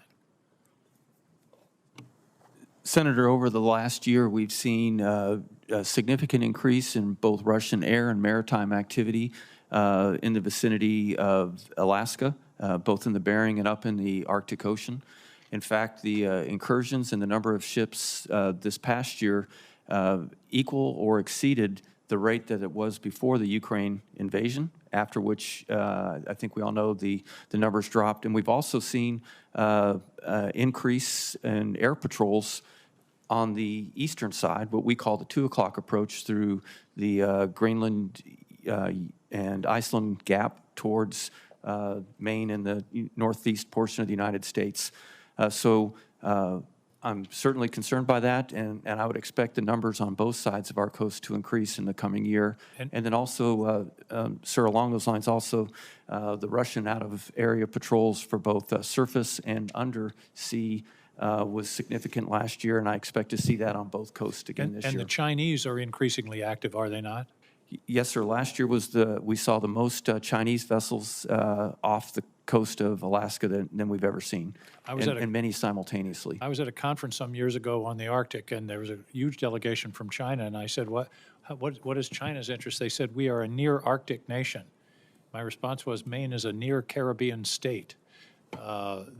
Senator, over the last year, we've seen a significant increase in both Russian air and maritime activity in the vicinity of Alaska, both in the Bering and up in the Arctic Ocean. In fact, the incursions and the number of ships this past year equal or exceeded the rate that it was before the Ukraine invasion, after which I think we all know the numbers dropped. And we've also seen increase in air patrols on the eastern side, what we call the 2 o'clock approach through the Greenland and Iceland gap towards Maine and the northeast portion of the United States. So I'm certainly concerned by that, and I would expect the numbers on both sides of our coast to increase in the coming year. And then also, sir, along those lines also, the Russian out-of-area patrols for both surface and undersea was significant last year, and I expect to see that on both coasts again this year. And the Chinese are increasingly active, are they not? Yes, sir. Last year we saw the most Chinese vessels off the coast of Alaska than we've ever seen, and many simultaneously. I was at a conference some years ago on the Arctic, and there was a huge delegation from China, and I said, what is China's interest? They said, we are a near Arctic nation. My response was, Maine is a near Caribbean state.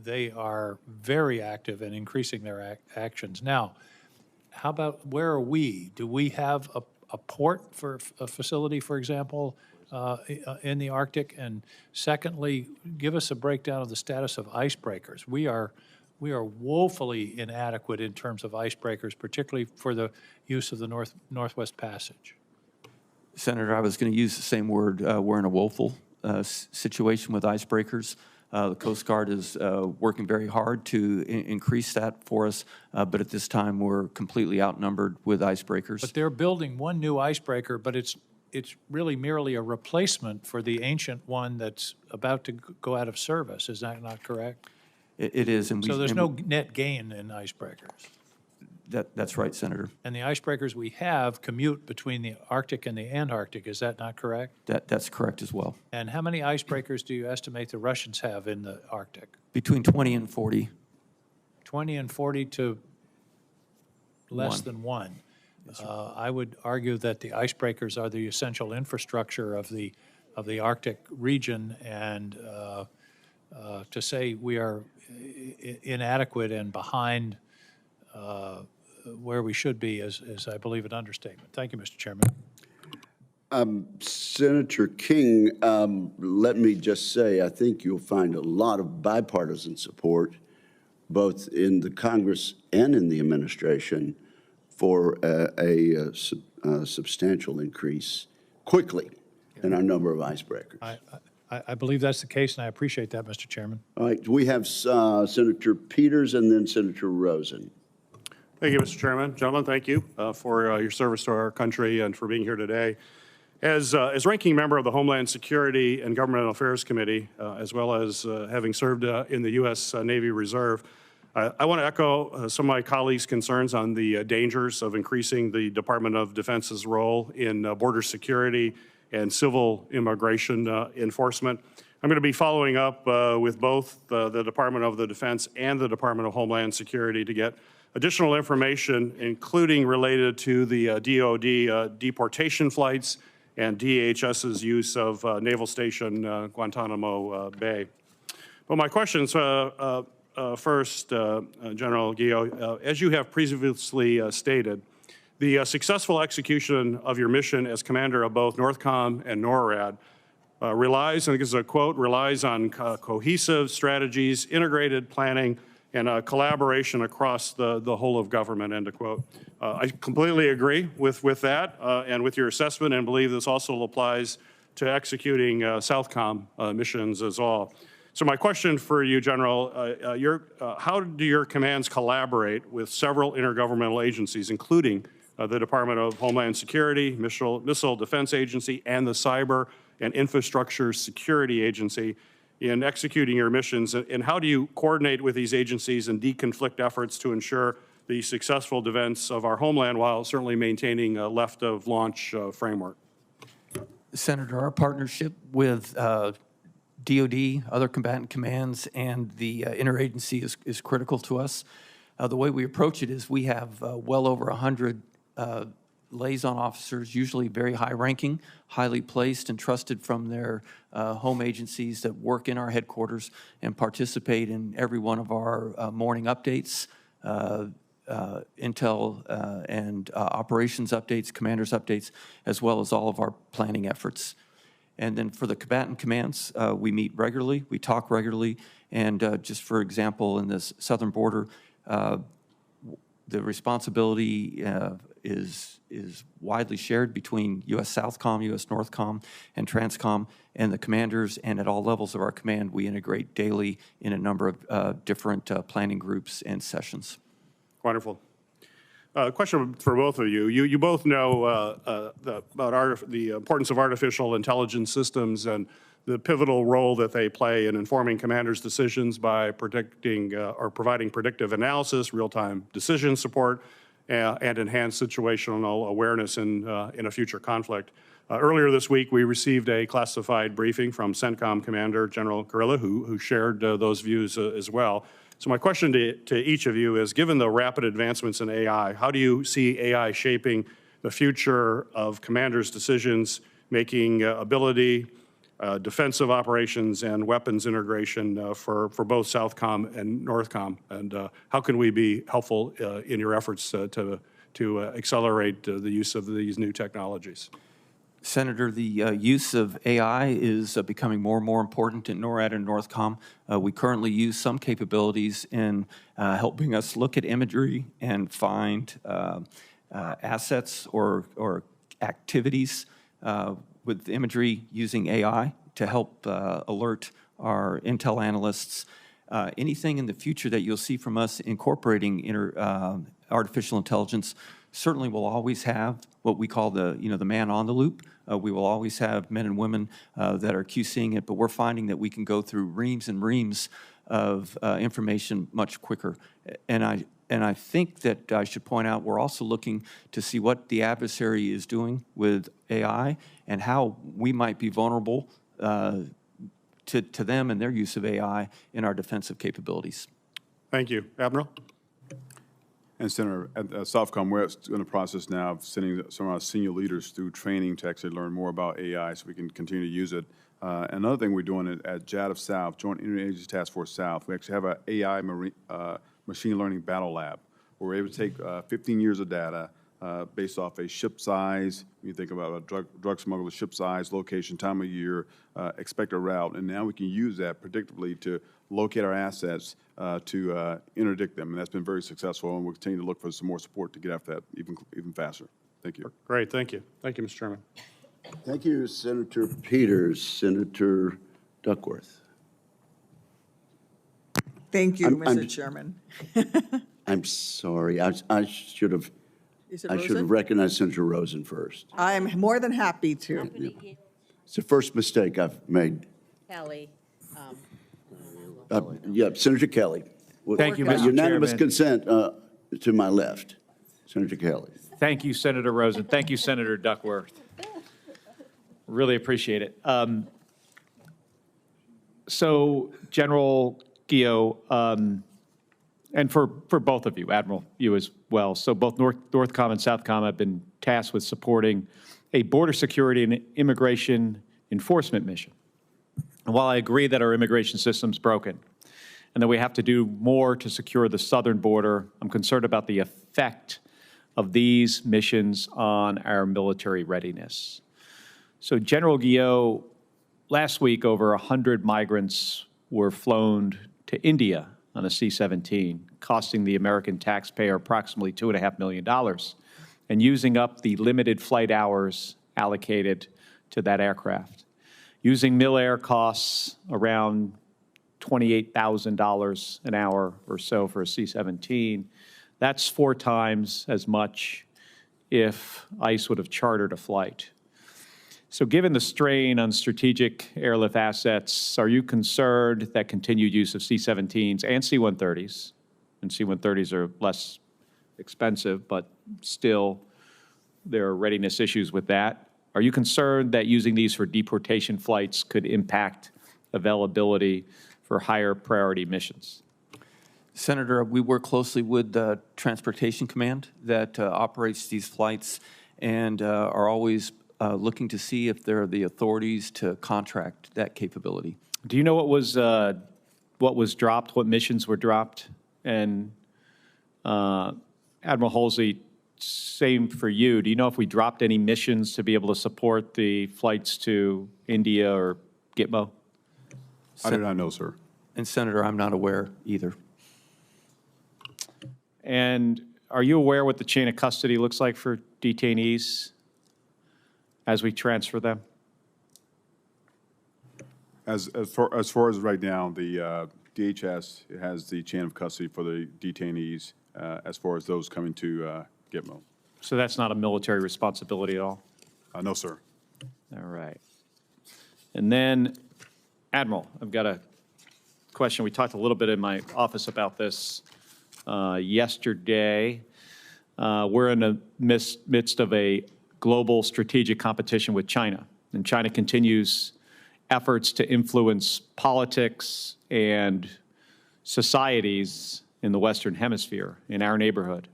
They are very active in increasing their actions. Now, how about where are we? Do we have a port for a facility, for example, in the Arctic? And secondly, give us a breakdown of the status of icebreakers. We are woefully inadequate in terms of icebreakers, particularly for the use of the Northwest Passage. Senator, I was going to use the same word. We're in a woeful situation with icebreakers. The Coast Guard is working very hard to increase that for us, but at this time, we're completely outnumbered with icebreakers. But they're building one new icebreaker, but it's really merely a replacement for the ancient one that's about to go out of service. Is that not correct? It is. And So there's no net gain in icebreakers. That's right, Senator. And the icebreakers we have commute between the Arctic and the Antarctic. Is that not correct? That's correct as well. And how many icebreakers do you estimate the Russians have in the Arctic? Between 20 and 40. 20 and 40 to less One. than one. I would argue that the icebreakers are the essential infrastructure of the Arctic region, and to say we are inadequate and behind where we should be is, I believe, an understatement. Thank you, Mr. Chairman. Senator King, let me just say, I think you'll find a lot of bipartisan support, both in the Congress and in the administration, for a substantial increase quickly in our number of icebreakers. I believe that's the case, and I appreciate that, Mr. Chairman. All right, we have Senator Peters and then Senator Rosen. Thank you, Mr. Chairman. Gentlemen, thank you for your service to our country and for being here today. As ranking member of the Homeland Security and Governmental Affairs Committee, as well as having served in the U.S. Navy Reserve, I want to echo some of my colleagues' concerns on the dangers of increasing the Department of Defense's role in border security and civil immigration enforcement. I'm going to be following up with both the Department of the Defense and the Department of Homeland Security to get additional information, including related to the DoD deportation flights and DHS's use of Naval Station Guantanamo Bay. Well, my questions first, General Guillot, as you have previously stated, the successful execution of your mission as commander of both NORTHCOM and NORAD relies, I think this is a quote, relies on cohesive strategies, integrated planning, and collaboration across the whole of government, end of quote. I completely agree with that and with your assessment, and believe this also applies to executing Southcom missions as well. So my question for you, General, how do your commands collaborate with several intergovernmental agencies, including the Department of Homeland Security, Missile Defense Agency, and the Cyber and Infrastructure Security Agency in executing your missions? And how do you coordinate with these agencies and deconflict efforts to ensure the successful defense of our homeland while certainly maintaining a left-of-launch framework? Senator, our partnership with DoD, other combatant commands, and the interagency is critical to us. The way we approach it is we have well over 100 liaison officers, usually very high-ranking, highly placed and trusted from their home agencies that work in our headquarters and participate in every one of our morning updates, intel and operations updates, commanders updates, as well as all of our planning efforts. And then for the combatant commands, we meet regularly, we talk regularly, and just for example, in this southern border, the responsibility is widely shared between U.S. Southcom, U.S. Northcom, and Transcom, and the commanders, and at all levels of our command, we integrate daily in a number of different planning groups and sessions. Wonderful. Question for both of you. You both know about the importance of artificial intelligence systems and the pivotal role that they play in informing commanders' decisions by predicting or providing predictive analysis, real-time decision support, and enhanced situational awareness in a future conflict. Earlier this week, we received a classified briefing from CENTCOM Commander General Guerrilla, who shared those views as well. So my question to each of you is, given the rapid advancements in AI, how do you see AI shaping the future of commanders' decisions-making ability, defensive operations, and weapons integration for both Southcom and Northcom? And how can we be helpful in your efforts to accelerate the use of these new technologies? Senator, the use of AI is becoming more and more important in NORAD and Northcom. We currently use some capabilities in helping us look at imagery and find assets or activities with imagery using AI to help alert our intel analysts, anything in the future that you'll see from us incorporating artificial intelligence. Certainly we'll always have what we call the man on the loop. We will always have men and women that are QCing it, but we're finding that we can go through reams and reams of information much quicker. And I think that I should point out we're also looking to see what the adversary is doing with AI and how we might be vulnerable to them and their use of AI in our defensive capabilities. Thank you. Admiral? And Senator, at Southcom, we're in the process now of sending some of our senior leaders through training to actually learn more about AI so we can continue to use it. Another thing we're doing at JADF South, Joint Interagency Task Force South, we actually have an AI machine learning battle lab where we're able to take 15 years of data based off a ship size. You think about a drug smuggler, ship size, location, time of year, expected route, and now we can use that predictably to locate our assets to interdict them, and that's been very successful, and we'll continue to look for some more support to get after that even faster. Thank you. Great, thank you. Thank you, Mr. Chairman. Thank you, Senator Peters. Senator Duckworth. Thank you, Mr. I'm- Chairman. I'm sorry. I should have Is it I should Rosen? have recognized Senator Rosen first. I am more than happy to. It's the first mistake I've made. Kelly. Yeah, Senator Kelly. Thank you, By Mr. unanimous Chairman. consent to my left. Senator Kelly. Thank you, Senator Rosen. Thank you, Senator Duckworth. Really appreciate it. So, General Guillot, and for both of you, Admiral, you as well. So both Northcom and Southcom have been tasked with supporting a border security and immigration enforcement mission. And while I agree that our immigration system's broken and that we have to do more to secure the southern border, I'm concerned about the effect of these missions on our military readiness. So General Guillot, last week over 100 migrants were flown to India on a C-17, costing the American taxpayer approximately $2.5 million and using up the limited flight hours allocated to that aircraft. Using mil-air costs around $28,000 an hour or so for a C-17, that's 4 times as much if ICE would have chartered a flight. So given the strain on strategic airlift assets, are you concerned that continued use of C-17s and C-130s, and C-130s are less expensive, but still there are readiness issues with that? Are you concerned that using these for deportation flights could impact availability for higher priority missions? Senator, we work closely with the Transportation Command that operates these flights and are always looking to see if there are the authorities to contract that capability. Do you know what was dropped, what missions were dropped? And Admiral Holsey, same for you. Do you know if we dropped any missions to be able to support the flights to India or Gitmo? I do not know, sir. And Senator, I'm not aware either. And are you aware what the chain of custody looks like for detainees as we transfer them? As far as right now, the DHS has the chain of custody for the detainees as far as those coming to Gitmo. So that's not a military responsibility at all? No, sir. All right. And then, Admiral, I've got a question. We talked a little bit in my office about this yesterday. We're in the midst of a global strategic competition with China, and China continues efforts to influence politics and societies in the Western Hemisphere, in our neighborhood.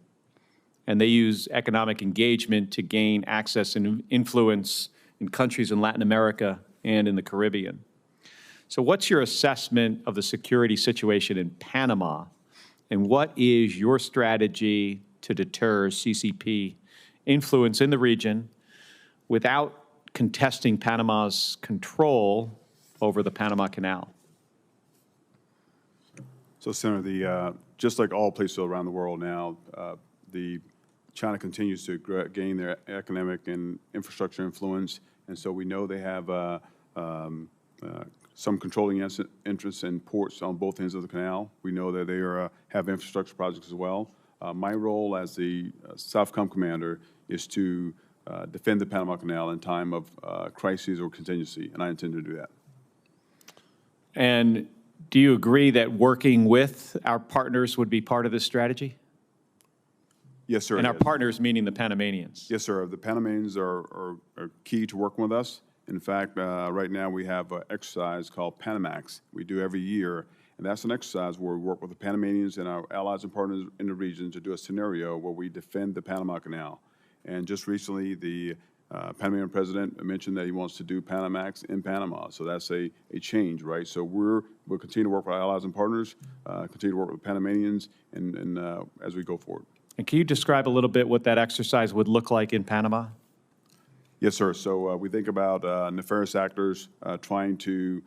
And they use economic engagement to gain access and influence in countries in Latin America and in the Caribbean. So what's your assessment of the security situation in Panama, and what is your strategy to deter CCP influence in the region without contesting Panama's control over the Panama Canal? So, Senator, just like all places around the world now, China continues to gain their economic and infrastructure influence, and so we know they have some controlling interests in ports on both ends of the canal. We know that they have infrastructure projects as well. My role as the Southcom commander is to defend the Panama Canal in time of crises or contingency, and I intend to do that. And do you agree that working with our partners would be part of this strategy? Yes, sir. And our partners meaning the Panamanians? Yes, sir. The Panamanians are key to working with us. In fact, right now we have an exercise called Panamax we do every year, and that's an exercise where we work with the Panamanians and our allies and partners in the region to do a scenario where we defend the Panama Canal. And just recently, the Panamanian president mentioned that he wants to do Panamax in Panama, so that's a change, right? So we'll continue to work with our allies and partners, continue to work with the Panamanians, and as we go forward. And can you describe a little bit what that exercise would look like in Panama? Yes, sir. So we think about nefarious actors trying to,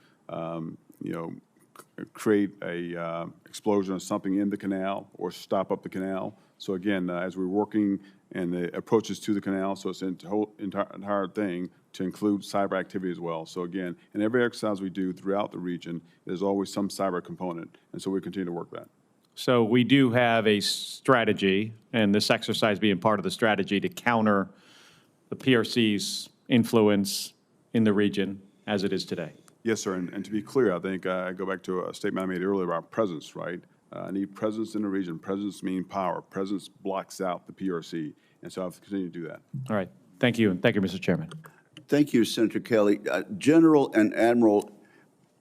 create a explosion or something in the canal or stop up the canal. So again, as we're working and the approaches to the canal, so it's an entire thing to include cyber activity as well. So again, in every exercise we do throughout the region, there's always some cyber component, and so we continue to work that. So we do have a strategy, and this exercise being part of the strategy to counter the PRC's influence in the region as it is today. Yes, sir. And to be clear, I think I go back to a statement I made earlier about presence, right? I need presence in the region. Presence means power. Presence blocks out the PRC. And so I'll continue to do that. All right. Thank you. And thank you, Mr. Chairman. Thank you, Senator Kelly. General and Admiral,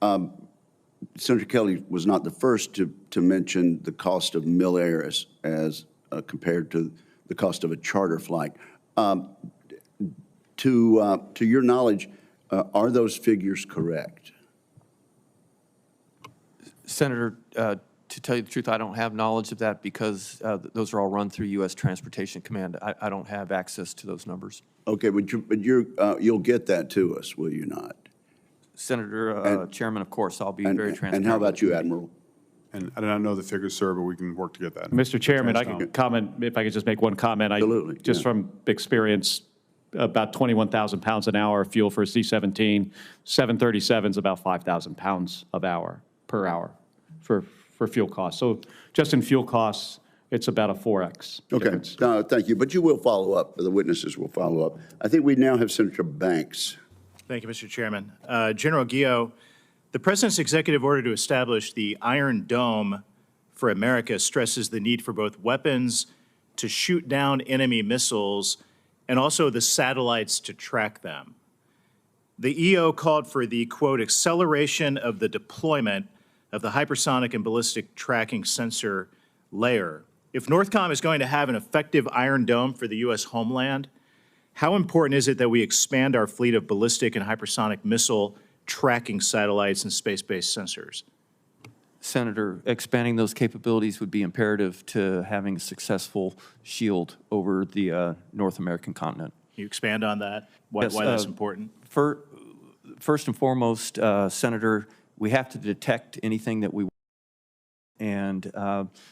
Senator Kelly was not the first to mention the cost of mil-air as compared to the cost of a charter flight. To your knowledge, are those figures correct? Senator, to tell you the truth, I don't have knowledge of that because those are all run through U.S. Transportation Command. I don't have access to those numbers. Okay, but you'll get that to us, will you not? Senator, Chairman, of course, I'll be very transparent. And how about you, Admiral? And I do not know the figures, sir, but we can work to get that. Mr. Chairman, I can comment, if I could just make one comment. Absolutely. Just from experience, about 21,000 pounds an hour of fuel for a C-17. 737 is about 5,000 pounds per hour for fuel costs. So just in fuel costs, it's about a 4X difference. Thank you. But you will follow up. The witnesses will follow up. I think we now have Senator Banks. Thank you, Mr. Chairman. General Guillot, the President's executive order to establish the Iron Dome for America stresses the need for both weapons to shoot down enemy missiles and also the satellites to track them. The EO called for the, quote, acceleration of the deployment of the hypersonic and ballistic tracking sensor layer. If NORTHCOM is going to have an effective Iron Dome for the U.S. homeland, how important is it that we expand our fleet of ballistic and hypersonic missile tracking satellites and space-based sensors? Senator, expanding those capabilities would be imperative to having a successful shield over the North American continent. Can you expand on that? Why that's important? First and foremost, Senator, we have to detect anything that we want. And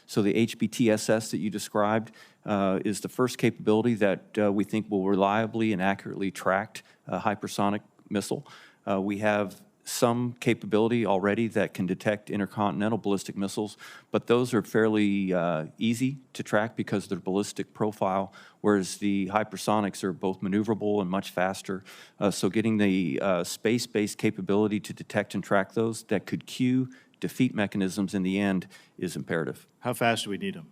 so the HBTSS that you described is the first capability that we think will reliably and accurately track a hypersonic missile. We have some capability already that can detect intercontinental ballistic missiles, but those are fairly easy to track because of their ballistic profile, whereas the hypersonics are both maneuverable and much faster. So getting the space-based capability to detect and track those that could cue defeat mechanisms in the end is imperative. How fast do we need them?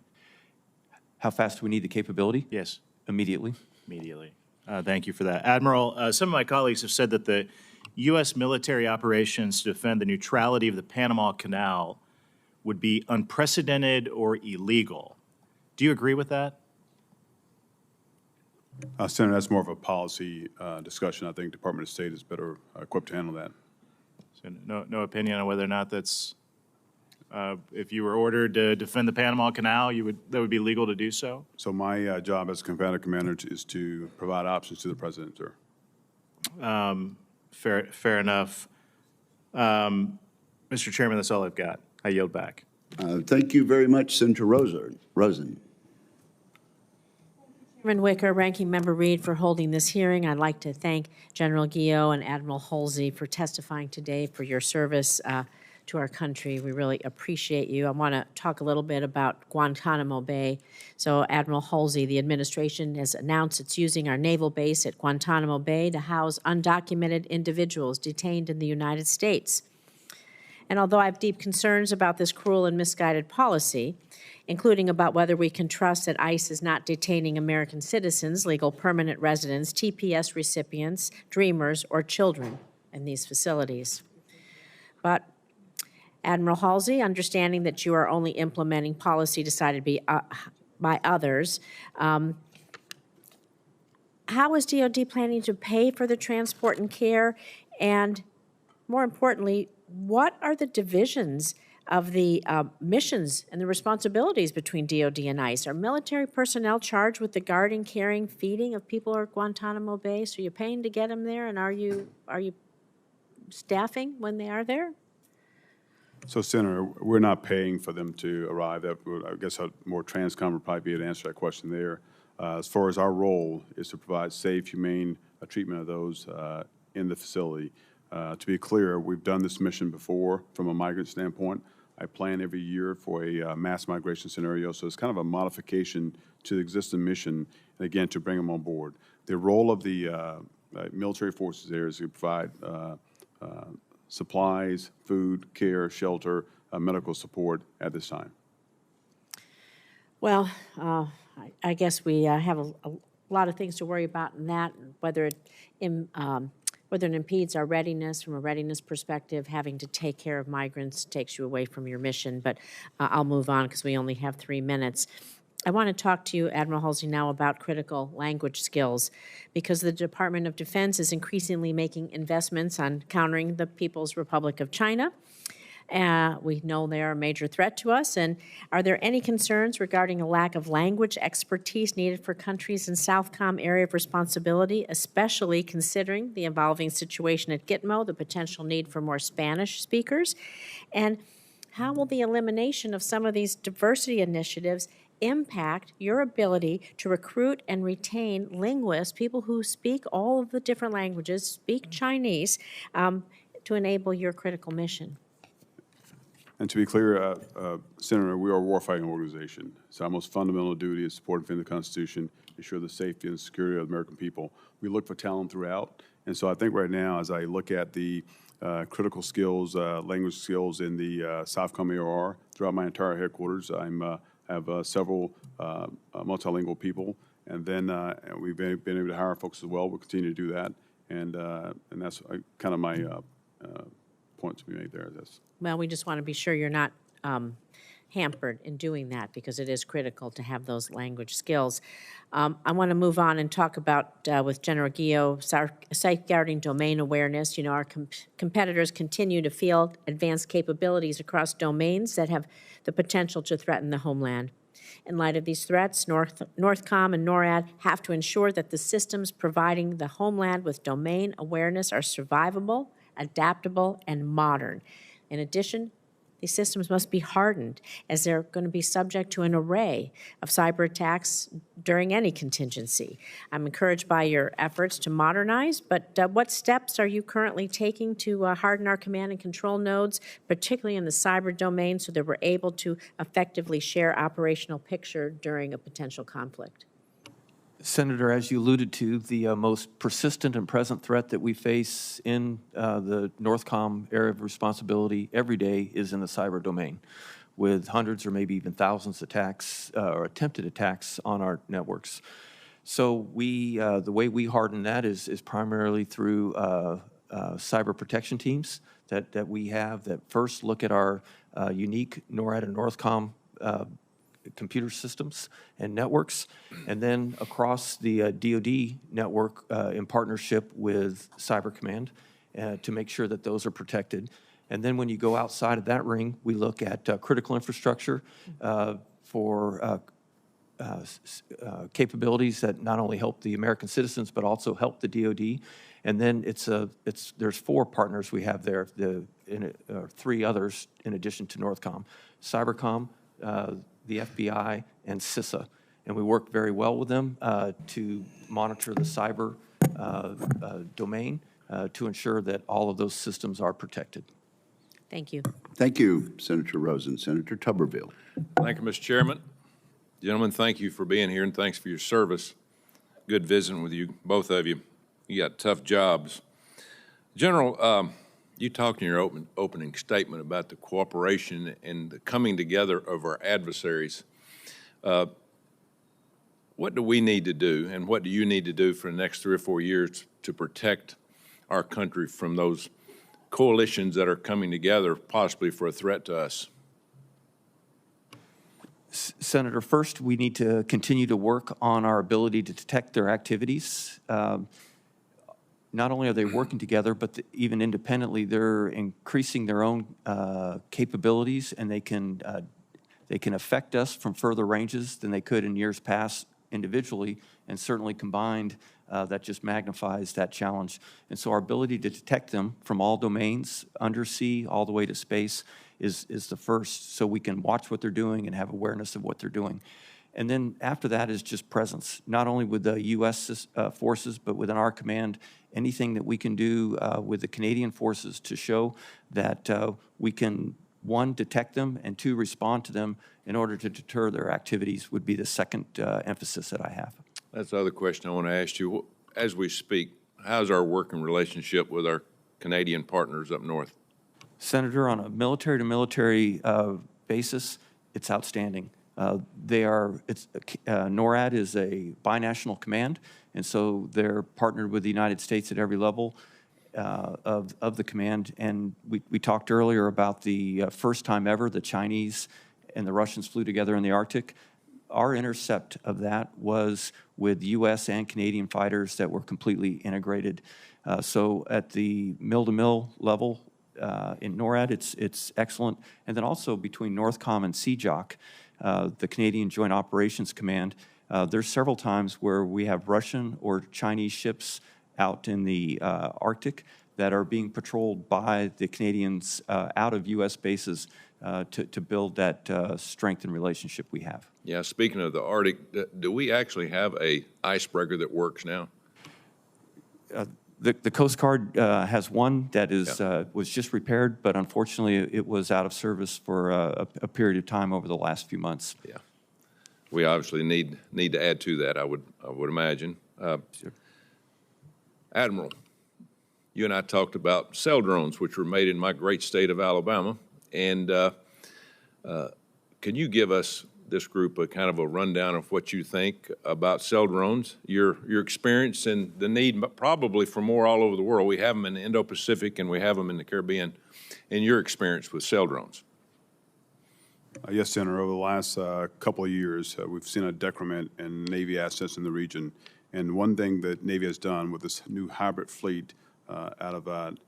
How fast do we need the capability? Yes. Immediately. Immediately. Thank you for that. Admiral, some of my colleagues have said that the U.S. military operations to defend the neutrality of the Panama Canal would be unprecedented or illegal. Do you agree with that? Senator, that's more of a policy discussion. I think Department of State is better equipped to handle that. So no opinion on whether or not that's, if you were ordered to defend the Panama Canal, that would be legal to do so? So my job as combatant commander is to provide options to the President, sir. Fair enough. Mr. Chairman, that's all I've got. I yield back. Thank you very much, Senator Rosen. Chairman Wicker, Ranking Member Reed for holding this hearing. I'd like to thank General Guillot and Admiral Holsey for testifying today for your service to our country. We really appreciate you. I want to talk a little bit about Guantanamo Bay. So Admiral Holsey, the administration has announced it's using our naval base at Guantanamo Bay to house undocumented individuals detained in the United States. And although I have deep concerns about this cruel and misguided policy, including about whether we can trust that ICE is not detaining American citizens, legal permanent residents, TPS recipients, dreamers, or children in these facilities. But Admiral Holsey, understanding that you are only implementing policy decided by others, how is DoD planning to pay for the transport and care? And more importantly, what are the divisions of the missions and the responsibilities between DoD and ICE? Are military personnel charged with the guarding, caring, feeding of people at Guantanamo Bay? So you're paying to get them there, and are you staffing when they are there? So, Senator, we're not paying for them to arrive. I guess a more transcom would probably be able to answer that question there. As far as our role is to provide safe, humane treatment of those in the facility. To be clear, we've done this mission before from a migrant standpoint. I plan every year for a mass migration scenario, so it's kind of a modification to the existing mission, and again, to bring them on board. The role of the military forces there is to provide supplies, food, care, shelter, medical support at this time. Well, I guess we have a lot of things to worry about in that, whether it impedes our readiness. From a readiness perspective, having to take care of migrants takes you away from your mission. But I'll move on because we only have 3 minutes. I want to talk to you, Admiral Holsey, now about critical language skills, because the Department of Defense is increasingly making investments on countering the People's Republic of China. We know they are a major threat to us. And are there any concerns regarding a lack of language expertise needed for countries in Southcom area of responsibility, especially considering the evolving situation at Gitmo, the potential need for more Spanish speakers? And how will the elimination of some of these diversity initiatives impact your ability to recruit and retain linguists, people who speak all of the different languages, speak Chinese, to enable your critical mission? And to be clear, Senator, we are a warfighting organization. So our most fundamental duty is to support and defend the Constitution, ensure the safety and security of the American people. We look for talent throughout. And so I think right now, as I look at the critical skills, language skills in the Southcom AOR throughout my entire headquarters, I have several multilingual people. And then we've been able to hire folks as well. We'll continue to do that. And that's kind of my point to be made there. Well, we just want to be sure you're not hampered in doing that, because it is critical to have those language skills. I want to move on and talk about, with General Guillot, safeguarding domain awareness. You know, our competitors continue to field advanced capabilities across domains that have the potential to threaten the homeland. In light of these threats, Northcom and NORAD have to ensure that the systems providing the homeland with domain awareness are survivable, adaptable, and modern. In addition, these systems must be hardened, as they're going to be subject to an array of cyber attacks during any contingency. I'm encouraged by your efforts to modernize, but what steps are you currently taking to harden our command and control nodes, particularly in the cyber domain, so that we're able to effectively share operational picture during a potential conflict? Senator, as you alluded to, the most persistent and present threat that we face in the Northcom area of responsibility every day is in the cyber domain, with hundreds or maybe even thousands of attacks or attempted attacks on our networks. So the way we harden that is primarily through cyber protection teams that we have that first look at our unique NORAD and Northcom computer systems and networks, and then across the DoD network in partnership with Cyber Command to make sure that those are protected. And then when you go outside of that ring, we look at critical infrastructure for capabilities that not only help the American citizens but also help the DoD. And then there's 4 partners we have there, 3 others in addition to Northcom: Cybercom, the FBI, and CISA. and we work very well with them to monitor the cyber domain to ensure that all of those systems are protected. Thank you. Thank you, Senator Rosen. Senator Tuberville. Thank you, Mr. Chairman. Gentlemen, thank you for being here, and thanks for your service. Good visiting with you, both of you. You got tough jobs. General, you talked in your opening statement about the cooperation and the coming together of our adversaries. What do we need to do, and what do you need to do for the next 3 or 4 years to protect our country from those coalitions that are coming together, possibly for a threat to us? Senator, first, we need to continue to work on our ability to detect their activities. Not only are they working together, but even independently, they're increasing their own capabilities, and they can affect us from further ranges than they could in years past individually, and certainly combined, that just magnifies that challenge. And so our ability to detect them from all domains, undersea, all the way to space, is the first, so we can watch what they're doing and have awareness of what they're doing. And then after that is just presence, not only with the U.S. forces, but within our command, anything that we can do with the Canadian forces to show that we can, one, detect them, and two, respond to them in order to deter their activities would be the second emphasis that I have. That's the other question I want to ask you. As we speak, how's our working relationship with our Canadian partners up north? Senator, on a military-to-military basis, it's outstanding. NORAD is a binational command, and so they're partnered with the United States at every level of the command. And we talked earlier about the first time ever the Chinese and the Russians flew together in the Arctic. Our intercept of that was with U.S. and Canadian fighters that were completely integrated. So at the mill-to-mill level, in NORAD, it's excellent. And then also between NORTHCOM and CJOC, the Canadian Joint Operations Command, there's several times where we have Russian or Chinese ships out in the Arctic that are being patrolled by the Canadians out of U.S. bases to build that strength and relationship we have. Yeah, speaking of the Arctic, do we actually have a icebreaker that works now? The Coast Guard has one that is was just repaired, but unfortunately it was out of service for a period of time over the last few months. Yeah, we obviously need to add to that. I would imagine. Sure. Admiral, you and I talked about cell drones, which were made in my great state of Alabama, and can you give us, this group, a kind of a rundown of what you think about cell drones, your experience and the need probably for more all over the world? We have them in the Indo-Pacific and we have them in the Caribbean. And your experience with cell drones? Yes, Senator. Over the last couple of years, we've seen a decrement in Navy assets in the region. And one thing that Navy has done with this new hybrid fleet out of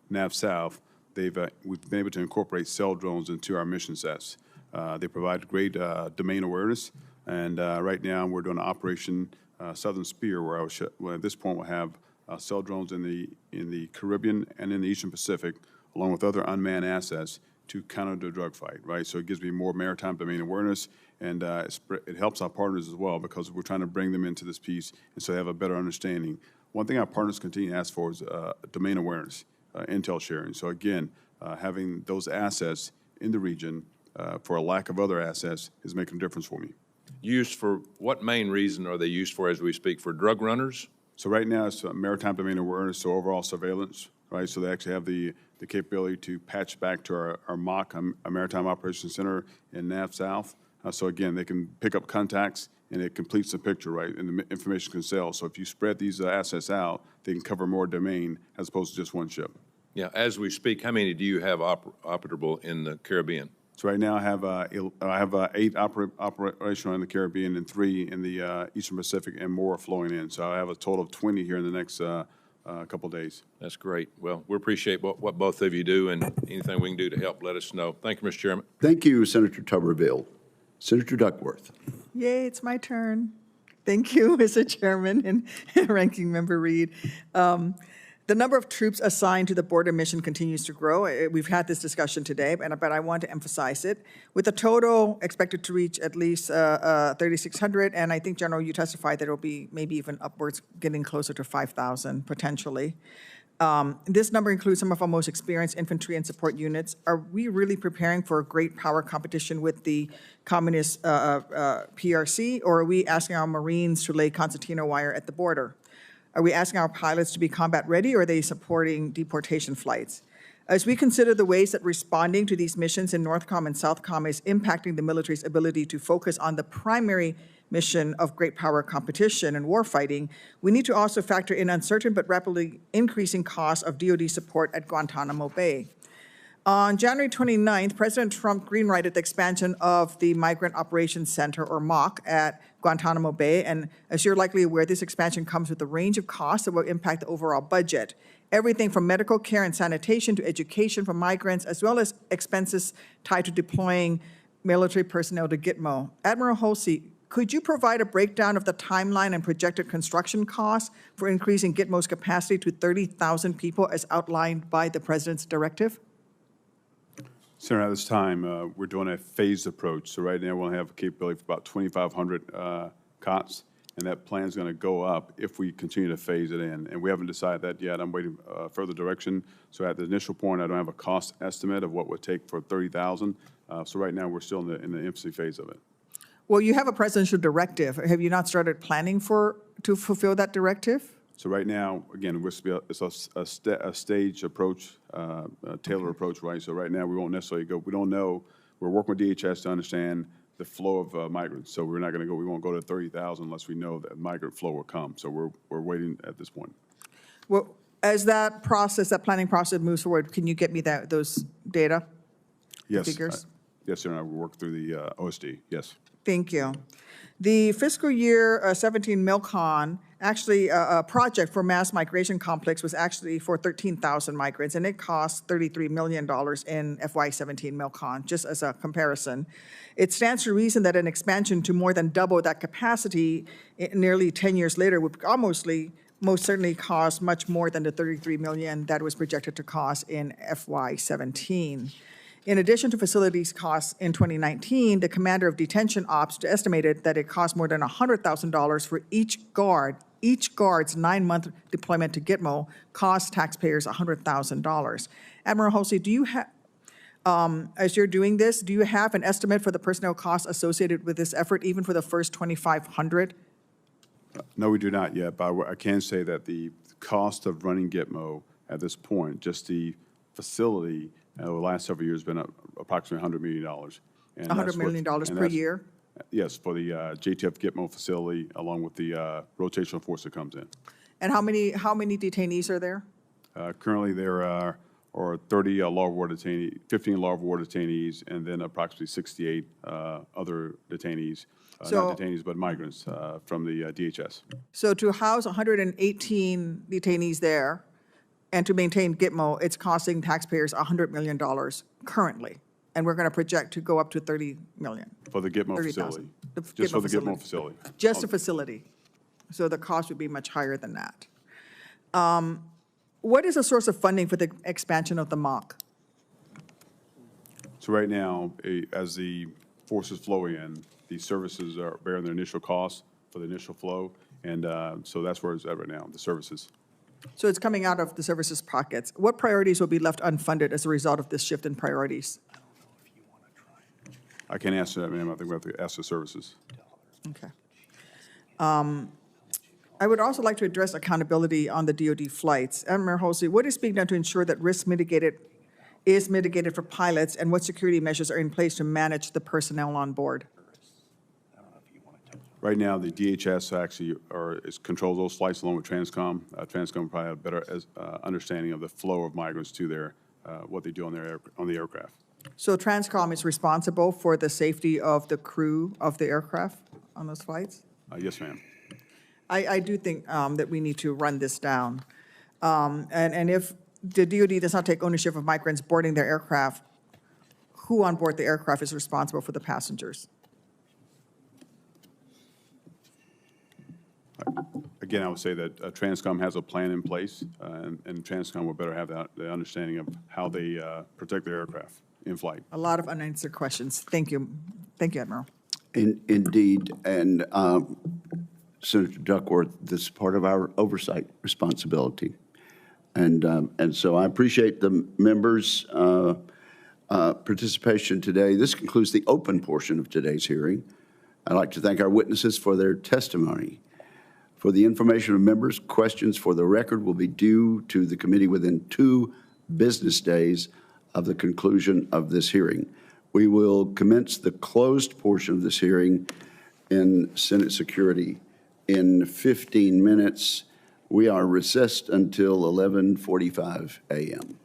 NAV South, we've been able to incorporate cell drones into our mission sets. They provide great domain awareness, and right now we're doing an Operation Southern Spear, where at this point we'll have cell drones in the Caribbean and in the Eastern Pacific, along with other unmanned assets to counter the drug fight. Right, so it gives me more maritime domain awareness, and it helps our partners as well, because we're trying to bring them into this piece, and so they have a better understanding. One thing our partners continue to ask for is domain awareness, intel sharing. So again, having those assets in the region for a lack of other assets is making a difference for me. Used for what main reason are they used for as we speak? For drug runners? So right now it's maritime domain awareness, so overall surveillance, right? So they actually have the capability to patch back to our MOC, our Maritime Operations Center in NAV South. So again, they can pick up contacts and it completes the picture, right? And the information can sell. So if you spread these assets out, they can cover more domain as opposed to just one ship. Yeah, as we speak, how many do you have operable in the Caribbean? So right now I have 8 operational in the Caribbean and 3 in the Eastern Pacific, and more flowing in. So I have a total of 20 here in the next couple of days. That's great. Well, we appreciate what both of you do, and anything we can do to help, let us know. Thank you, Mr. Chairman. Thank you, Senator Tuberville. Senator Duckworth. Yay, it's my turn. Thank you, Mr. Chairman and Ranking Member Reed. The number of troops assigned to the border mission continues to grow. We've had this discussion today, but I want to emphasize it. With the total expected to reach at least 3,600, and I think, General, you testified that it'll be maybe even upwards, getting closer to 5,000 potentially. This number includes some of our most experienced infantry and support units. Are we really preparing for a great power competition with the communist PRC, or are we asking our Marines to lay concertina wire at the border? Are we asking our pilots to be combat ready, or are they supporting deportation flights? As we consider the ways that responding to these missions in NORTHCOM and SOUTHCOM is impacting the military's ability to focus on the primary mission of great power competition and warfighting, we need to also factor in uncertain but rapidly increasing costs of DoD support at Guantanamo Bay. On January 29th, President Trump greenlighted the expansion of the Migrant Operations Center, or MOC, at Guantanamo Bay. And as you're likely aware, this expansion comes with a range of costs that will impact the overall budget. Everything from medical care and sanitation to education for migrants, as well as expenses tied to deploying military personnel to Gitmo. Admiral Holsey, could you provide a breakdown of the timeline and projected construction costs for increasing Gitmo's capacity to 30,000 people as outlined by the President's directive? Senator, at this time, we're doing a phased approach. So right now, we'll have a capability for about 2,500 cots, and that plan is going to go up if we continue to phase it in. And we haven't decided that yet. I'm waiting further direction. So at the initial point, I don't have a cost estimate of what it would take for 30,000. So right now, we're still in the infancy phase of it. Well, you have a presidential directive. Have you not started planning to fulfill that directive? So right now, again, it's a stage approach, a tailored approach, right? So right now, we won't necessarily go. We don't know. We're working with DHS to understand the flow of migrants. So we're not going to go. We won't go to 30,000 unless we know that migrant flow will come. So we're waiting at this point. Well, as that planning process moves forward, can you get me those data? Yes. Figures? Yes, sir. And I will work through the OSD. Yes. Thank you. The fiscal year 17 MILCON, actually a project for mass migration complex was actually for 13,000 migrants, and it cost $33 million in FY17 MILCON, just as a comparison. It stands to reason that an expansion to more than double that capacity nearly 10 years later would most certainly cost much more than the $33 million that was projected to cost in FY17. In addition to facilities costs in 2019, the commander of detention ops estimated that it cost more than $100,000 for each guard. Each guard's 9-month deployment to Gitmo cost taxpayers $100,000. Admiral Holsey, do you have, as you're doing this, do you have an estimate for the personnel costs associated with this effort, even for the first 2,500? No, we do not yet, but I can say that the cost of running Gitmo at this point, just the facility, the last several years has been approximately $100 million. And $100 million per year? Yes, for the JTF Gitmo facility, along with the rotational force that comes in. And how many detainees are there? Currently, there are 30 law of war detainees, 15 law of war detainees, and then approximately 68 other detainees, not detainees, but migrants from the DHS. So to house 118 detainees there, and to maintain Gitmo, it's costing taxpayers $100 million currently. And we're going to project to go up to $30 million. For the Gitmo facility. Just for the Gitmo facility. Just a facility. So the cost would be much higher than that. What is the source of funding for the expansion of the MOC? So right now, as the forces flow in, the services are bearing their initial costs for the initial flow. And so that's where it's at right now, the services. So it's coming out of the services pockets. What priorities will be left unfunded as a result of this shift in priorities? I can't answer that, ma'am. I think we have to ask the services. Okay. I would also like to address accountability on the DoD flights. Admiral Holsey, what is being done to ensure that risk is mitigated for pilots, and what security measures are in place to manage the personnel on board? Right now, the DHS actually controls those flights along with Transcom. Transcom probably have a better understanding of the flow of migrants to their what they do on the aircraft. So Transcom is responsible for the safety of the crew of the aircraft on those flights? Yes, ma'am. I do think that we need to run this down. And if the DoD does not take ownership of migrants boarding their aircraft, who on board the aircraft is responsible for the passengers? Again, I would say that Transcom has a plan in place, and Transcom would better have the understanding of how they protect their aircraft in flight. A lot of unanswered questions. Thank you. Thank you, Admiral. Indeed, and Senator Duckworth, this is part of our oversight responsibility. And so I appreciate the members' participation today. This concludes the open portion of today's hearing. I'd like to thank our witnesses for their testimony. For the information of members, questions for the record will be due to the committee within 2 business days of the conclusion of this hearing. We will commence the closed portion of this hearing in Senate Security in 15 minutes. We are recessed until 11:45 a.m.